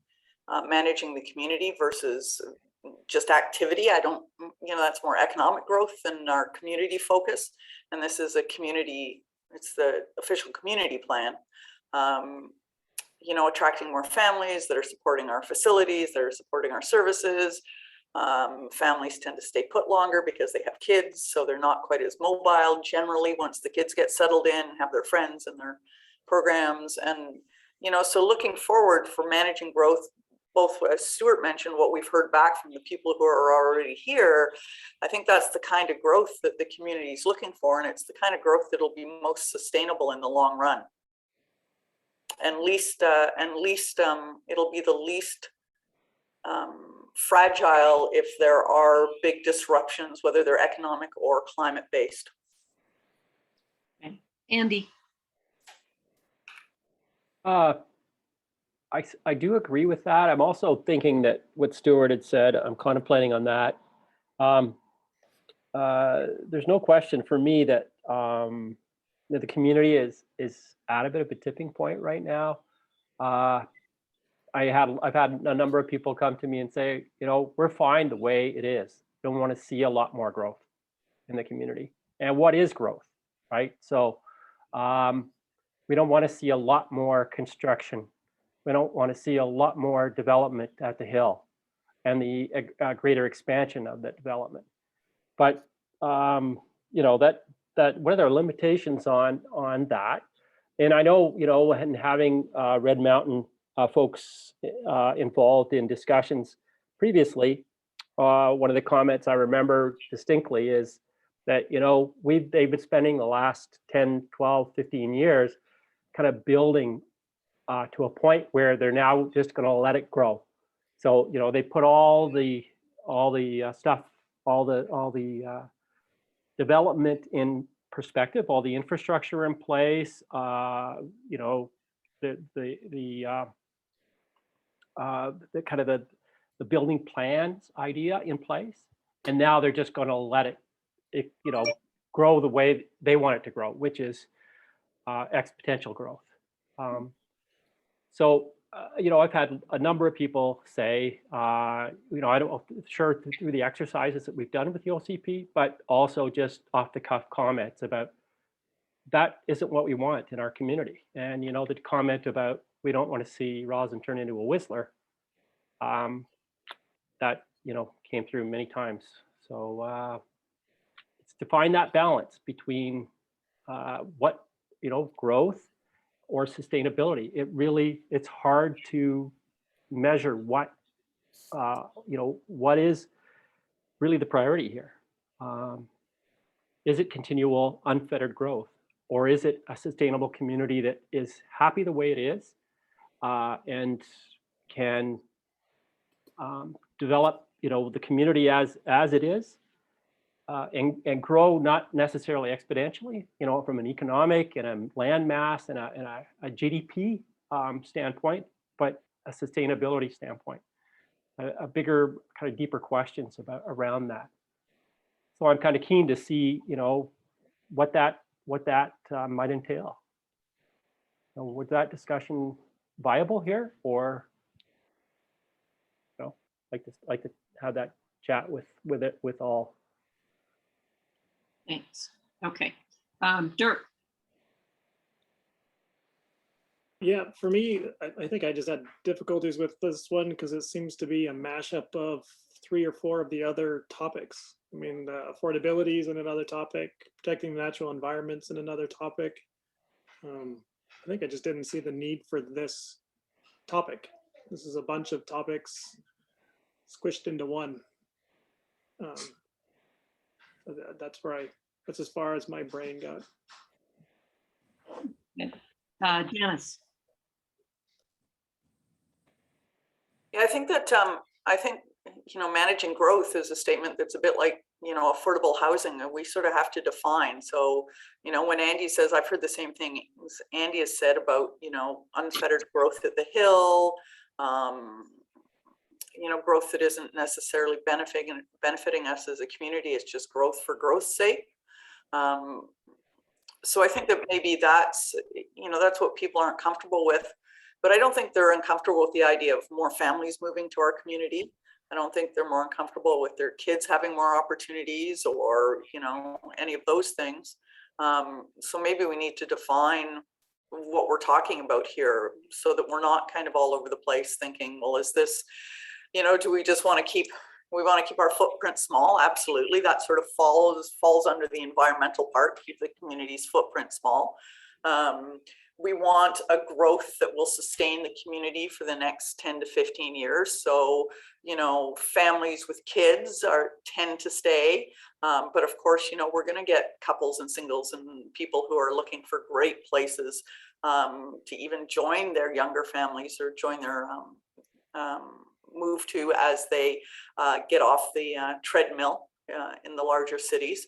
E: managing the community versus just activity. I don't, that's more economic growth than our community focus. And this is a community, it's the official community plan. Attracting more families that are supporting our facilities, that are supporting our services. Families tend to stay put longer because they have kids, so they're not quite as mobile generally once the kids get settled in, have their friends and their programs. And, so looking forward for managing growth, both as Stuart mentioned, what we've heard back from the people who are already here, I think that's the kind of growth that the community is looking for. And it's the kind of growth that'll be most sustainable in the long run. And it'll be the least fragile if there are big disruptions, whether they're economic or climate based.
A: Okay. Andy?
H: I do agree with that. I'm also thinking that what Stuart had said, I'm contemplating on that. There's no question for me that the community is at a bit of a tipping point right now. I've had a number of people come to me and say, we're fine the way it is. Don't want to see a lot more growth in the community. And what is growth, right? So we don't want to see a lot more construction. We don't want to see a lot more development at the Hill and the greater expansion of that development. But that what are their limitations on that? And I know, and having Red Mountain folks involved in discussions previously, one of the comments I remember distinctly is that, they've been spending the last 10, 12, 15 years kind of building to a point where they're now just going to let it grow. So, they put all the stuff, all the development in perspective, all the infrastructure in place, the kind of the building plans idea in place, and now they're just going to let it grow the way they want it to grow, which is exponential growth. I've had a number of people say, I don't sure through the exercises that we've done with the OCP, but also just off the cuff comments about that isn't what we want in our community. And, the comment about we don't want to see Roslyn turn into a Whistler, that, came through many times. So it's to find that balance between what, growth or sustainability. It's hard to measure what is really the priority here. Is it continual unfettered growth, or is it a sustainable community that is happy the way it is and can develop, the community as it is and grow not necessarily exponentially, from an economic and a land mass and a GDP standpoint, but a sustainability standpoint, a bigger kind of deeper questions around that. So I'm kind of keen to see, what that might entail. So was that discussion viable here, or like to have that chat with all?
A: Thanks. Okay. Dirk?
G: Yeah, for me, I think I just had difficulties with this one because it seems to be a mashup of 3 or 4 of the other topics. I mean, affordability is in another topic, protecting natural environments in another topic. I think I just didn't see the need for this topic. This is a bunch of topics squished into one. That's as far as my brain got.
A: Janice?
E: Yeah, I think that managing growth is a statement that's a bit like, affordable housing, and we sort of have to define. So, when Andy says, I've heard the same thing Andy has said about, unfettered growth at the Hill, growth that isn't necessarily benefiting us as a community. It's just growth for growth's sake. So I think that maybe that's what people aren't comfortable with, but I don't think they're uncomfortable with the idea of more families moving to our community. I don't think they're more uncomfortable with their kids having more opportunities or, any of those things. So maybe we need to define what we're talking about here so that we're not kind of all over the place thinking, well, is this, do we just want to keep our footprint small? Absolutely. That sort of falls under the environmental part, keep the community's footprint small. We want a growth that will sustain the community for the next 10 to 15 years. So, families with kids tend to stay. But of course, we're going to get couples and singles and people who are looking for great places to even join their younger families or join their move to as they get off the treadmill in the larger cities.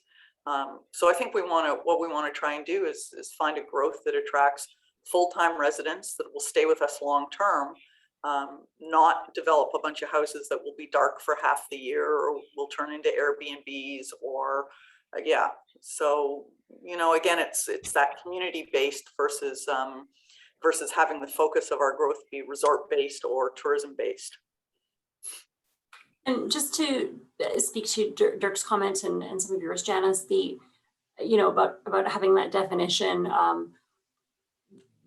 E: So I think what we want to try and do is find a growth that attracts full-time residents that will stay with us long-term, not develop a bunch of houses that will be dark for half the year or will turn into Airbnbs or, So, again, it's that community-based versus having the focus of our growth be resort-based or tourism-based.
B: And just to speak to Dirk's comment and some of yours, Janice, about having that definition,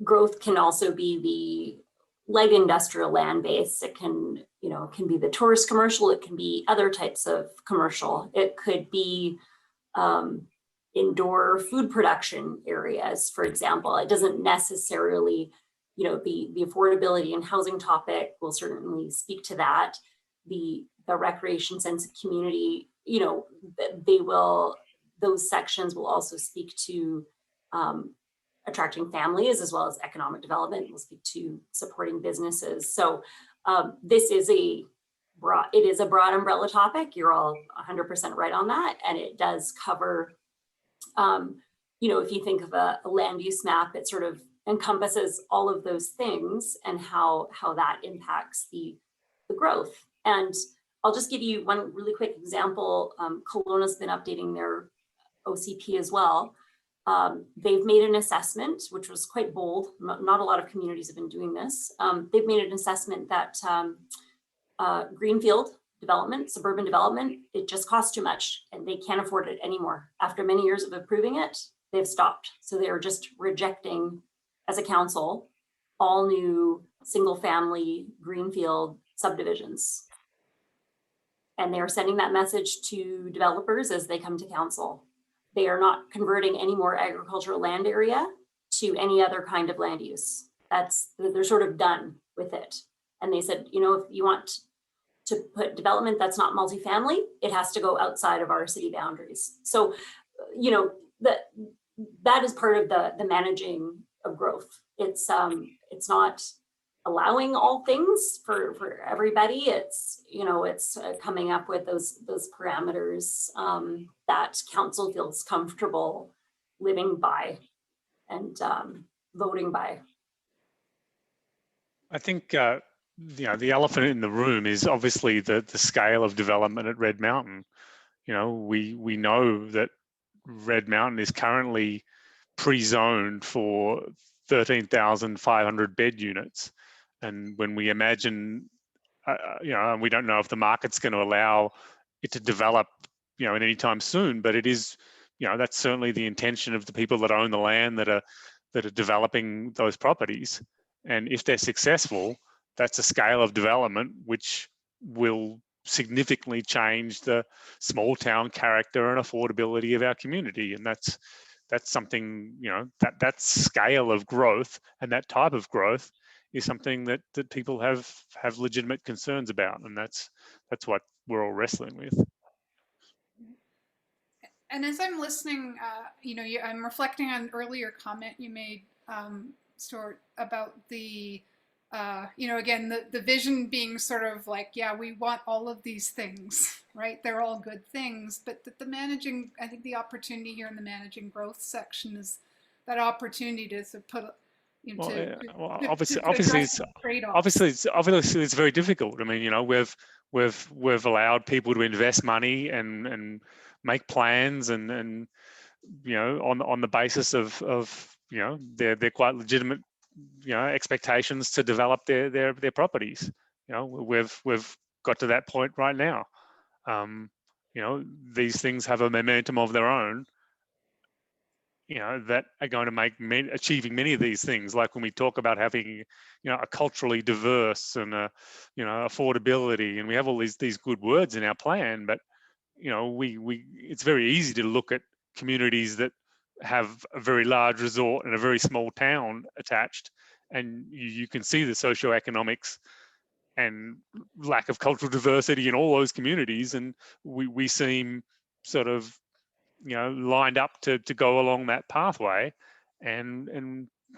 B: growth can also be the light industrial land base. It can, can be the tourist commercial. It can be other types of commercial. It could be indoor food production areas, for example. It doesn't necessarily, the affordability and housing topic will certainly speak to that. The recreation sense of community, those sections will also speak to attracting families as well as economic development. Will speak to supporting businesses. So this is a broad umbrella topic. You're all 100% right on that, and it does cover. If you think of a land use map, it sort of encompasses all of those things and how that impacts the growth. And I'll just give you one really quick example. Kelowna's been updating their OCP as well. They've made an assessment, which was quite bold. Not a lot of communities have been doing this. They've made an assessment that greenfield development, suburban development, it just costs too much and they can't afford it anymore. After many years of approving it, they've stopped. So they are just rejecting, as a council, all new single family greenfield subdivisions. And they are sending that message to developers as they come to council. They are not converting any more agricultural land area to any other kind of land use. They're sort of done with it. And they said, if you want to put development that's not multifamily, it has to go outside of our city boundaries. So, that is part of the managing of growth. It's not allowing all things for everybody. It's coming up with those parameters that council feels comfortable living by and voting by.
F: I think the elephant in the room is obviously the scale of development at Red Mountain. We know that Red Mountain is currently pre-zoned for 13,500 bed units. And when we imagine, we don't know if the market's going to allow it to develop, in any time soon, but it is, that's certainly the intention of the people that own the land that are developing those properties. And if they're successful, that's a scale of development which will significantly change the small town character and affordability of our community. And that's something, that scale of growth and that type of growth is something that people have legitimate concerns about. And that's what we're all wrestling with.
C: And as I'm listening, I'm reflecting on an earlier comment you made, Stuart, about the, again, the vision being sort of like, yeah, we want all of these things, right? They're all good things, but I think the opportunity here in the managing growth section is that opportunity to put, you know,
F: Well,
C: to,
F: well,
C: to
F: obviously,
C: address the trade-offs.
F: obviously it's very difficult. I mean, you know, we've allowed people to invest money and make plans and you know, on the basis of you know, they're quite legitimate, you know, expectations to develop their properties. You know, we've got to that point right now. You know, these things have a momentum of their own, you know, that are going to make achieving many of these things. Like when we talk about having, you know, a culturally diverse and a, you know, affordability, and we have all these good words in our plan, but you know, it's very easy to look at communities that have a very large resort and a very small town attached, and you can see the socioeconomics and lack of cultural diversity in all those communities, and we seem sort of, you know, lined up to go along that pathway, and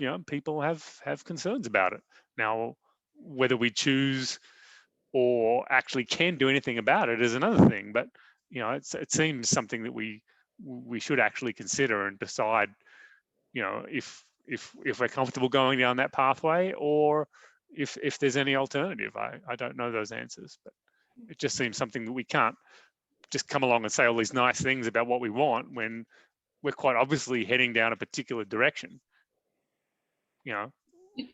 F: you know, people have concerns about it. Now, whether we choose or actually can do anything about it is another thing, but you know, it seems something that we should actually consider and decide, you know, if we're comfortable going down that pathway, or if there's any alternative. I don't know those answers, but it just seems something that we can't just come along and say all these nice things about what we want when we're quite obviously heading down a particular direction, you know.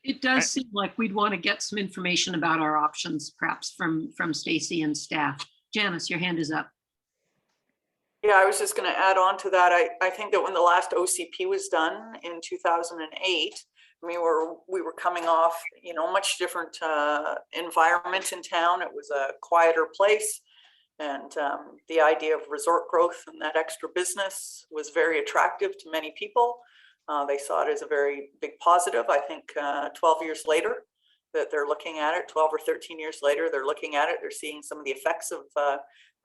A: It does seem like we'd want to get some information about our options, perhaps from Stacy and staff. Janice, your hand is up.
E: Yeah, I was just going to add on to that. I think that when the last OCP was done in 2008, we were coming off, you know, much different environment in town. It was a quieter place, and the idea of resort growth and that extra business was very attractive to many people. They saw it as a very big positive. I think 12 years later that they're looking at it, 12 or 13 years later, they're looking at it, they're seeing some of the effects of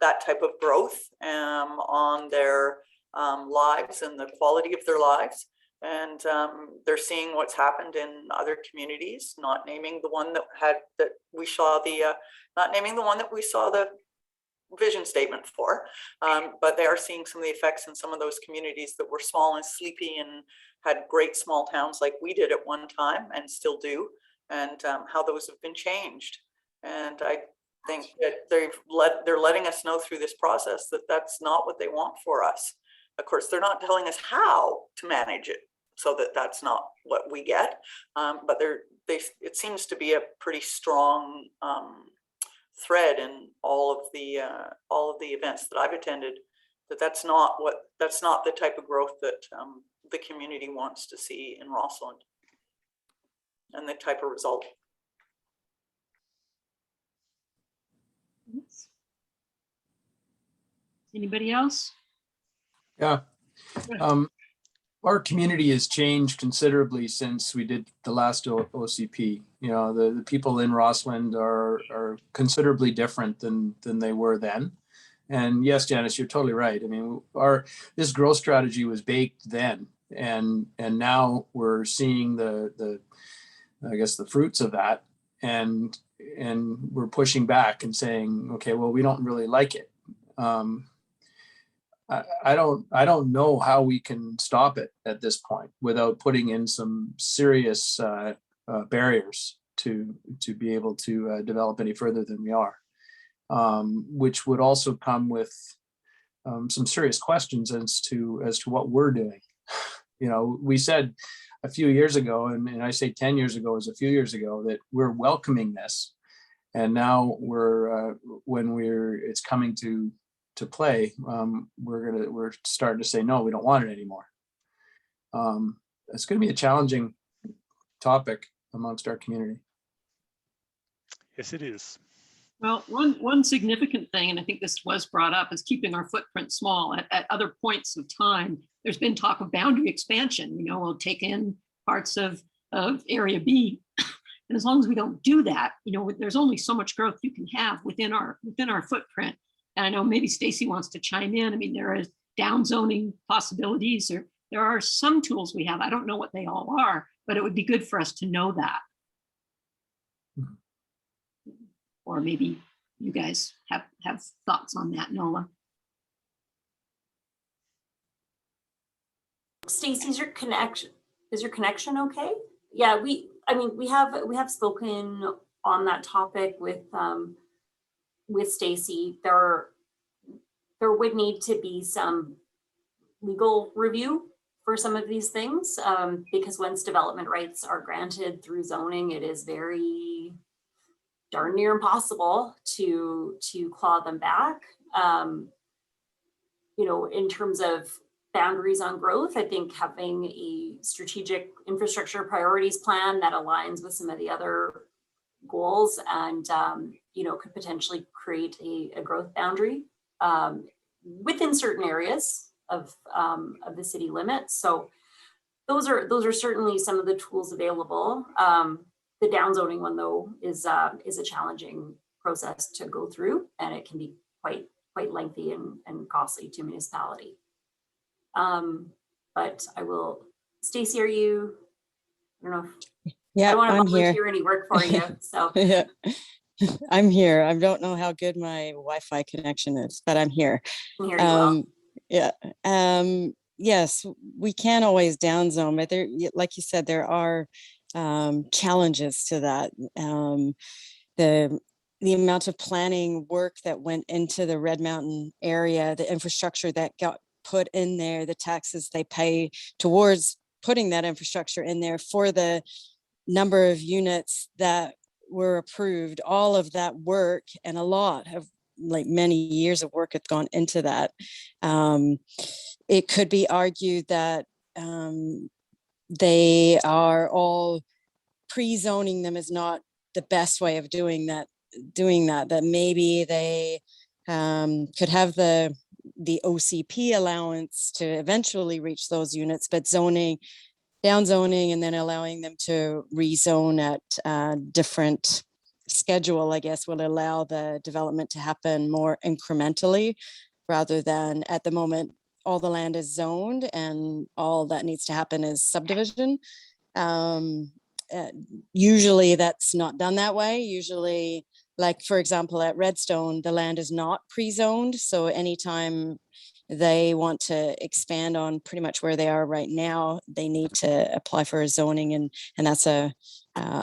E: that type of growth on their lives and the quality of their lives. And they're seeing what's happened in other communities, not naming the one that we saw the vision statement for, but they are seeing some of the effects in some of those communities that were small and sleepy and had great small towns like we did at one time and still do, and how those have been changed. And I think that they're letting us know through this process that that's not what they want for us. Of course, they're not telling us how to manage it so that that's not what we get, but it seems to be a pretty strong thread in all of the events that I've attended, that's not the type of growth that the community wants to see in Rossland, and the type of result.
A: Anybody else?
I: Yeah. Our community has changed considerably since we did the last OCP. You know, the people in Rossland are considerably different than they were then. And yes, Janice, you're totally right. I mean, this growth strategy was baked then, and now we're seeing the I guess the fruits of that, and we're pushing back and saying, okay, well, we don't really like it. I don't know how we can stop it at this point without putting in some serious barriers to be able to develop any further than we are, which would also come with some serious questions as to what we're doing. You know, we said a few years ago, and I say 10 years ago is a few years ago, that we're welcoming this, and now it's coming to play, we're starting to say, no, we don't want it anymore. It's going to be a challenging topic amongst our community.
F: Yes, it is.
A: Well, one significant thing, and I think this was brought up, is keeping our footprint small. At other points of time, there's been talk of boundary expansion. You know, we'll take in parts of Area B. And as long as we don't do that, you know, there's only so much growth you can have within our footprint. And I know maybe Stacy wants to chime in. I mean, there is down zoning possibilities, or there are some tools we have. I don't know what they all are, but it would be good for us to know that. Or maybe you guys have thoughts on that, Nola.
B: Stacy, is your connection okay? yeah, I mean, we have spoken on that topic with Stacy. There would need to be some legal review for some of these things, because once development rights are granted through zoning, it is very darn near impossible to claw them back. You know, in terms of boundaries on growth, I think having a strategic infrastructure priorities plan that aligns with some of the other goals and, you know, could potentially create a growth boundary within certain areas of the city limits. So those are certainly some of the tools available. The downzoning one, though, is a challenging process to go through, and it can be quite lengthy and costly to municipality. But I will, Stacy, are you, I don't know, I
J: Yeah,
B: don't want to
J: I'm here.
B: volunteer any work for you, so.
J: Yeah, I'm here. I don't know how good my Wi-Fi connection is, but I'm here.
B: I can hear you well.
J: Yeah. Yes, we can always downzone, but there, like you said, there are challenges to that. The amount of planning work that went into the Red Mountain area, the infrastructure that got put in there, the taxes they pay towards putting that infrastructure in there for the number of units that were approved, all of that work and a lot of like many years of work have gone into that. It could be argued that they are all pre-zoning them is not the best way of doing that, that maybe they could have the OCP allowance to eventually reach those units, but downzoning and then allowing them to rezone at different schedule, I guess, will allow the development to happen more incrementally rather than at the moment, all the land is zoned and all that needs to happen is subdivision. Usually that's not done that way. Usually, like for example, at Redstone, the land is not pre-zoned. So anytime they want to expand on pretty much where they are right now, they need to apply for a zoning, and that's a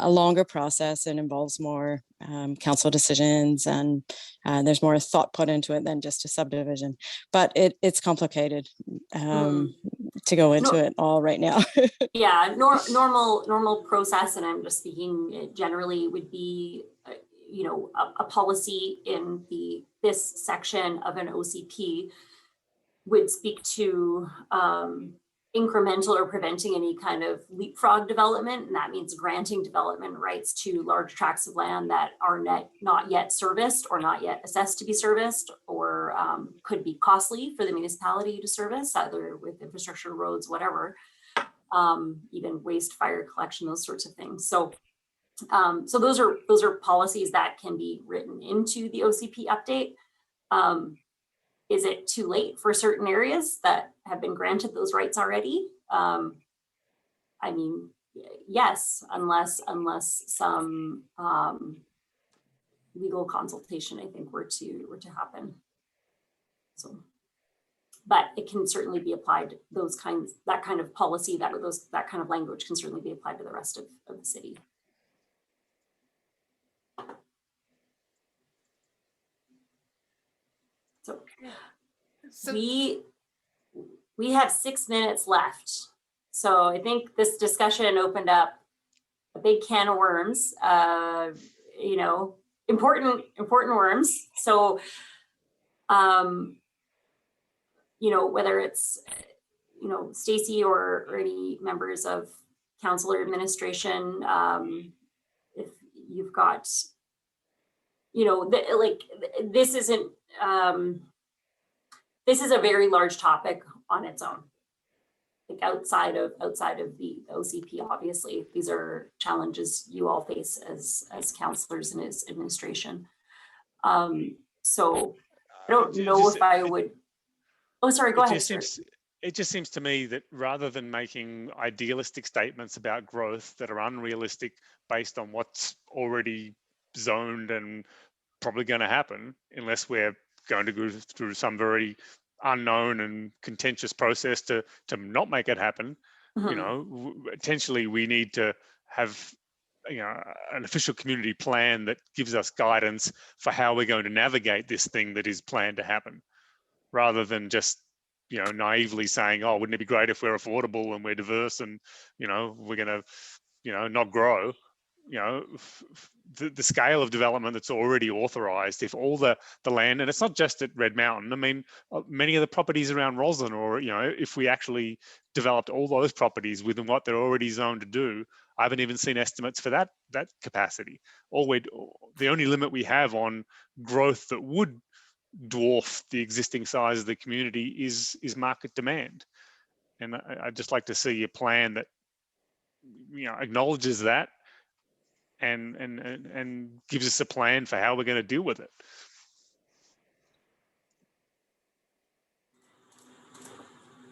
J: longer process and involves more council decisions, and there's more thought put into it than just a subdivision. But it's complicated to go into it all right now.
B: Yeah, normal process, and I'm just speaking generally, would be you know, a policy in this section of an OCP would speak to incremental or preventing any kind of leapfrog development. And that means granting development rights to large tracts of land that are not yet serviced or not yet assessed to be serviced, or could be costly for the municipality to service, either with infrastructure, roads, whatever, even waste, fire collection, those sorts of things. So so those are policies that can be written into the OCP update. Is it too late for certain areas that have been granted those rights already? I mean, yes, unless some legal consultation, I think, were to happen. So, but it can certainly be applied. That kind of policy, that kind of language can certainly be applied to the rest of the city. So we have 6 minutes left. So I think this discussion opened up a big can of worms, you know, important worms. So, you know, whether it's, you know, Stacy or any members of council or administration, if you've got, you know, this isn't, this is a very large topic on its own. Like outside of the OCP, obviously, these are challenges you all face as councillors and as administration. So I don't know if I would. Oh, sorry. Go ahead.
F: It just seems to me that rather than making idealistic statements about growth that are unrealistic based on what's already zoned and probably going to happen, unless we're going to go through some very unknown and contentious process to not make it happen, you know, potentially we need to have an official community plan that gives us guidance for how we're going to navigate this thing that is planned to happen, rather than just naively saying, oh, wouldn't it be great if we're affordable and we're diverse and we're going to not grow. The scale of development that's already authorized, if all the land, and it's not just at Red Mountain, I mean, many of the properties around Roslyn, or if we actually developed all those properties within what they're already zoned to do, I haven't even seen estimates for that capacity. The only limit we have on growth that would dwarf the existing size of the community is market demand. And I'd just like to see a plan that acknowledges that and gives us a plan for how we're going to deal with it.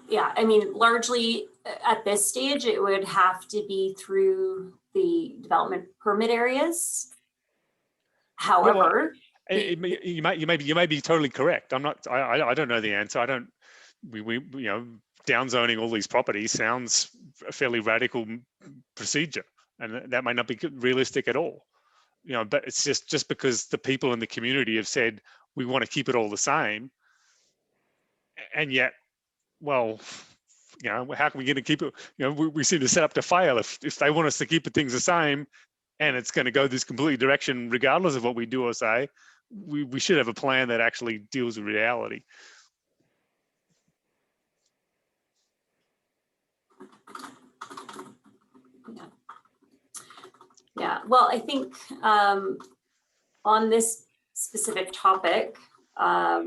B: Yeah, I mean, largely at this stage, it would have to be through the development permit areas. However,
F: you may be totally correct. I don't know the answer. We downzoning all these properties sounds a fairly radical procedure, and that might not be realistic at all. But it's just because the people in the community have said we want to keep it all the same, and yet, well, how can we get to keep it? We seem to set up to fail if they want us to keep things the same, and it's going to go this complete direction regardless of what we do or say. We should have a plan that actually deals with reality.
B: yeah, well, I think on this specific topic, I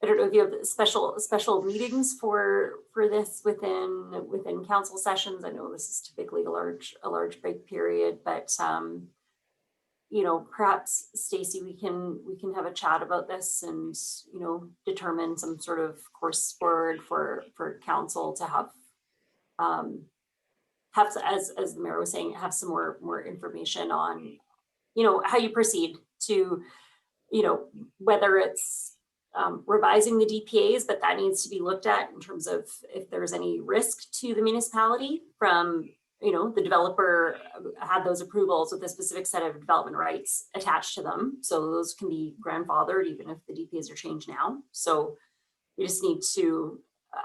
B: don't know if you have special meetings for this within council sessions. I know this is typically a large break period, but perhaps Stacy, we can have a chat about this and determine some sort of course forward for council to have as the mayor was saying, have some more information on how you proceed to whether it's revising the DPAs, but that needs to be looked at in terms of if there's any risk to the municipality from, the developer had those approvals with a specific set of development rights attached to them. So those can be grandfathered even if the DPAs are changed now. So we just need to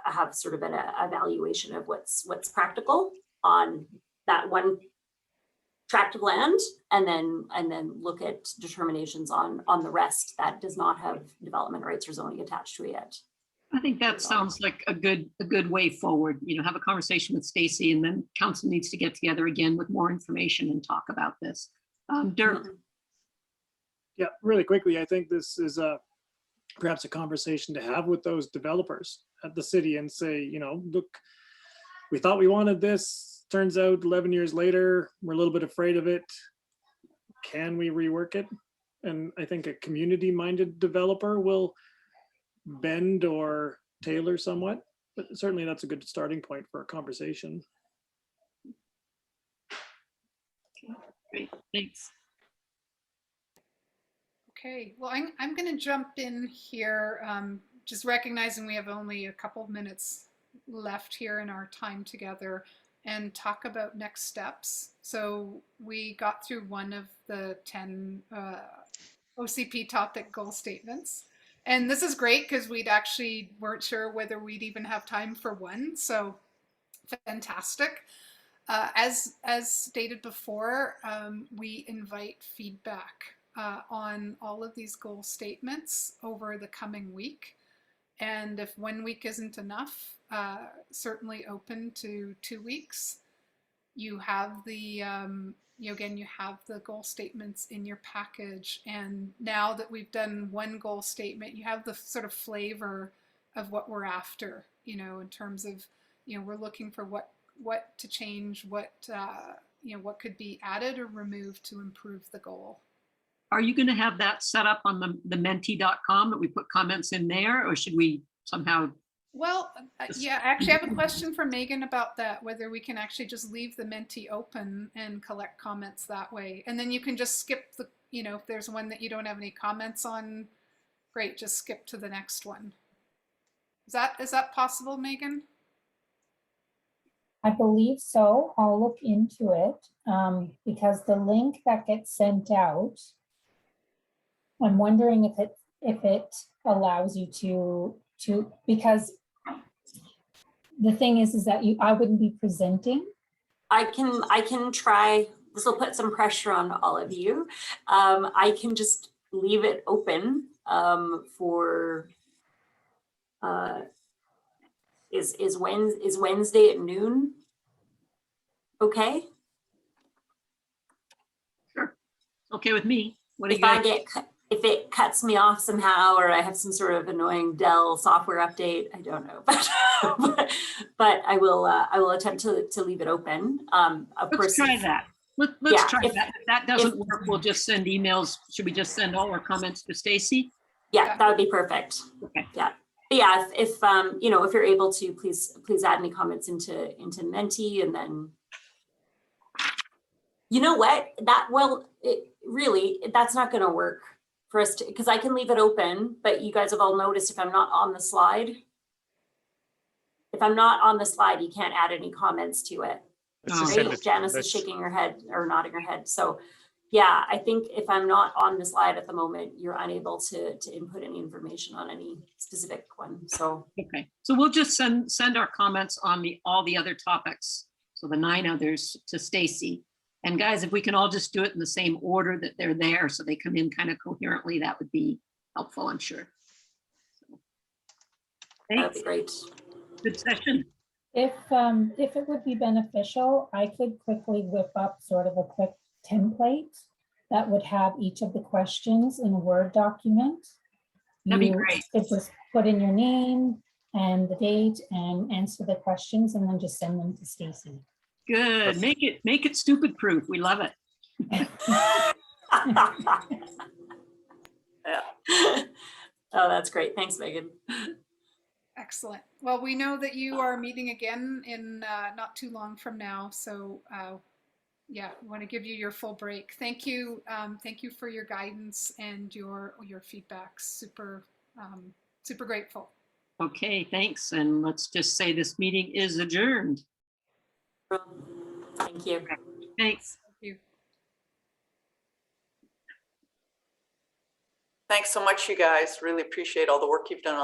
B: have sort of an evaluation of what's practical on that one tract of land, and then look at determinations on the rest that does not have development rights or zoning attached to it yet.
A: I think that sounds like a good way forward. Have a conversation with Stacy, and then council needs to get together again with more information and talk about this. Dirk.
G: Yeah, really quickly, I think this is perhaps a conversation to have with those developers at the city and say, look, we thought we wanted this. Turns out 11 years later, we're a little bit afraid of it. Can we rework it? And I think a community-minded developer will bend or tailor somewhat, but certainly that's a good starting point for a conversation.
A: Great, thanks.
C: Okay, well, I'm going to jump in here, just recognizing we have only a couple of minutes left here in our time together, and talk about next steps. So we got through one of the 10 OCP topic goal statements. And this is great because weren't sure whether we'd even have time for one. So fantastic. As stated before, we invite feedback on all of these goal statements over the coming week. And if 1 week isn't enough, certainly open to 2 weeks. You have the, again, you have the goal statements in your package. And now that we've done one goal statement, you have the sort of flavor of what we're after, in terms of, we're looking for what to change, what could be added or removed to improve the goal.
A: Are you going to have that set up on the menti.com that we put comments in there, or should we somehow?
C: Well, yeah, actually I have a question for Megan about that, whether we can actually just leave the Menti open and collect comments that way. And then you can just skip the, if there's one that you don't have any comments on, great, just skip to the next one. Is that possible, Megan?
D: I believe so. I'll look into it, because the link that gets sent out, I'm wondering if it allows you to, because the thing is that I wouldn't be presenting.
B: I can try, this will put some pressure on all of you. I can just leave it open for, is Wednesday at noon? Okay,
A: Sure. Okay with me. What do you
B: if I
A: guys?
B: get, if it cuts me off somehow, or I have some sort of annoying Dell software update, I don't know, but I will attempt to leave it open. Of
A: Let's
B: course,
A: try that. Let's
B: yeah,
A: try
B: if-
A: that. If that doesn't work, we'll just send emails. Should we just send all our comments to Stacy?
B: yeah, that would be perfect.
A: Okay.
B: Yeah. But yeah, if you know, if you're able to, please add any comments into Minty, and then, you know what, that's not going to work for us to, because I can leave it open, but you guys have all noticed if I'm not on the slide, you can't add any comments to it.
F: Let's just send
B: Right?
F: it.
B: Janice is
F: let's-
B: shaking her head or nodding her head. So yeah, I think if I'm not on the slide at the moment, you're unable to input any information on any specific one. So
A: Okay. So we'll just send our comments on all the other topics. So the 9 others to Stacy. And guys, if we can all just do it in the same order that they're there, so they come in kind of coherently, that would be helpful, I'm sure. So,
B: that'd
A: thanks.
B: be great.
A: Good session.
D: If it would be beneficial, I could quickly whip up sort of a quick template that would have each of the questions in a Word document.
A: That'd be
D: You
A: great.
D: could just put in your name and the date and answer the questions, and then just send them to Stacy.
A: Good. Make it stupid proof. We love it.
B: Yeah. Oh, that's great. Thanks, Megan.
C: Excellent. Well, we know that you are meeting again in not too long from now. So yeah, we want to give you your full break. Thank you. Thank you for your guidance and your feedback. Super grateful.
A: Okay, thanks. And let's just say this meeting is adjourned.
B: Thank you.
A: Thanks.
C: Thank you.
E: Thanks so much, you guys. Really appreciate all the work you've done on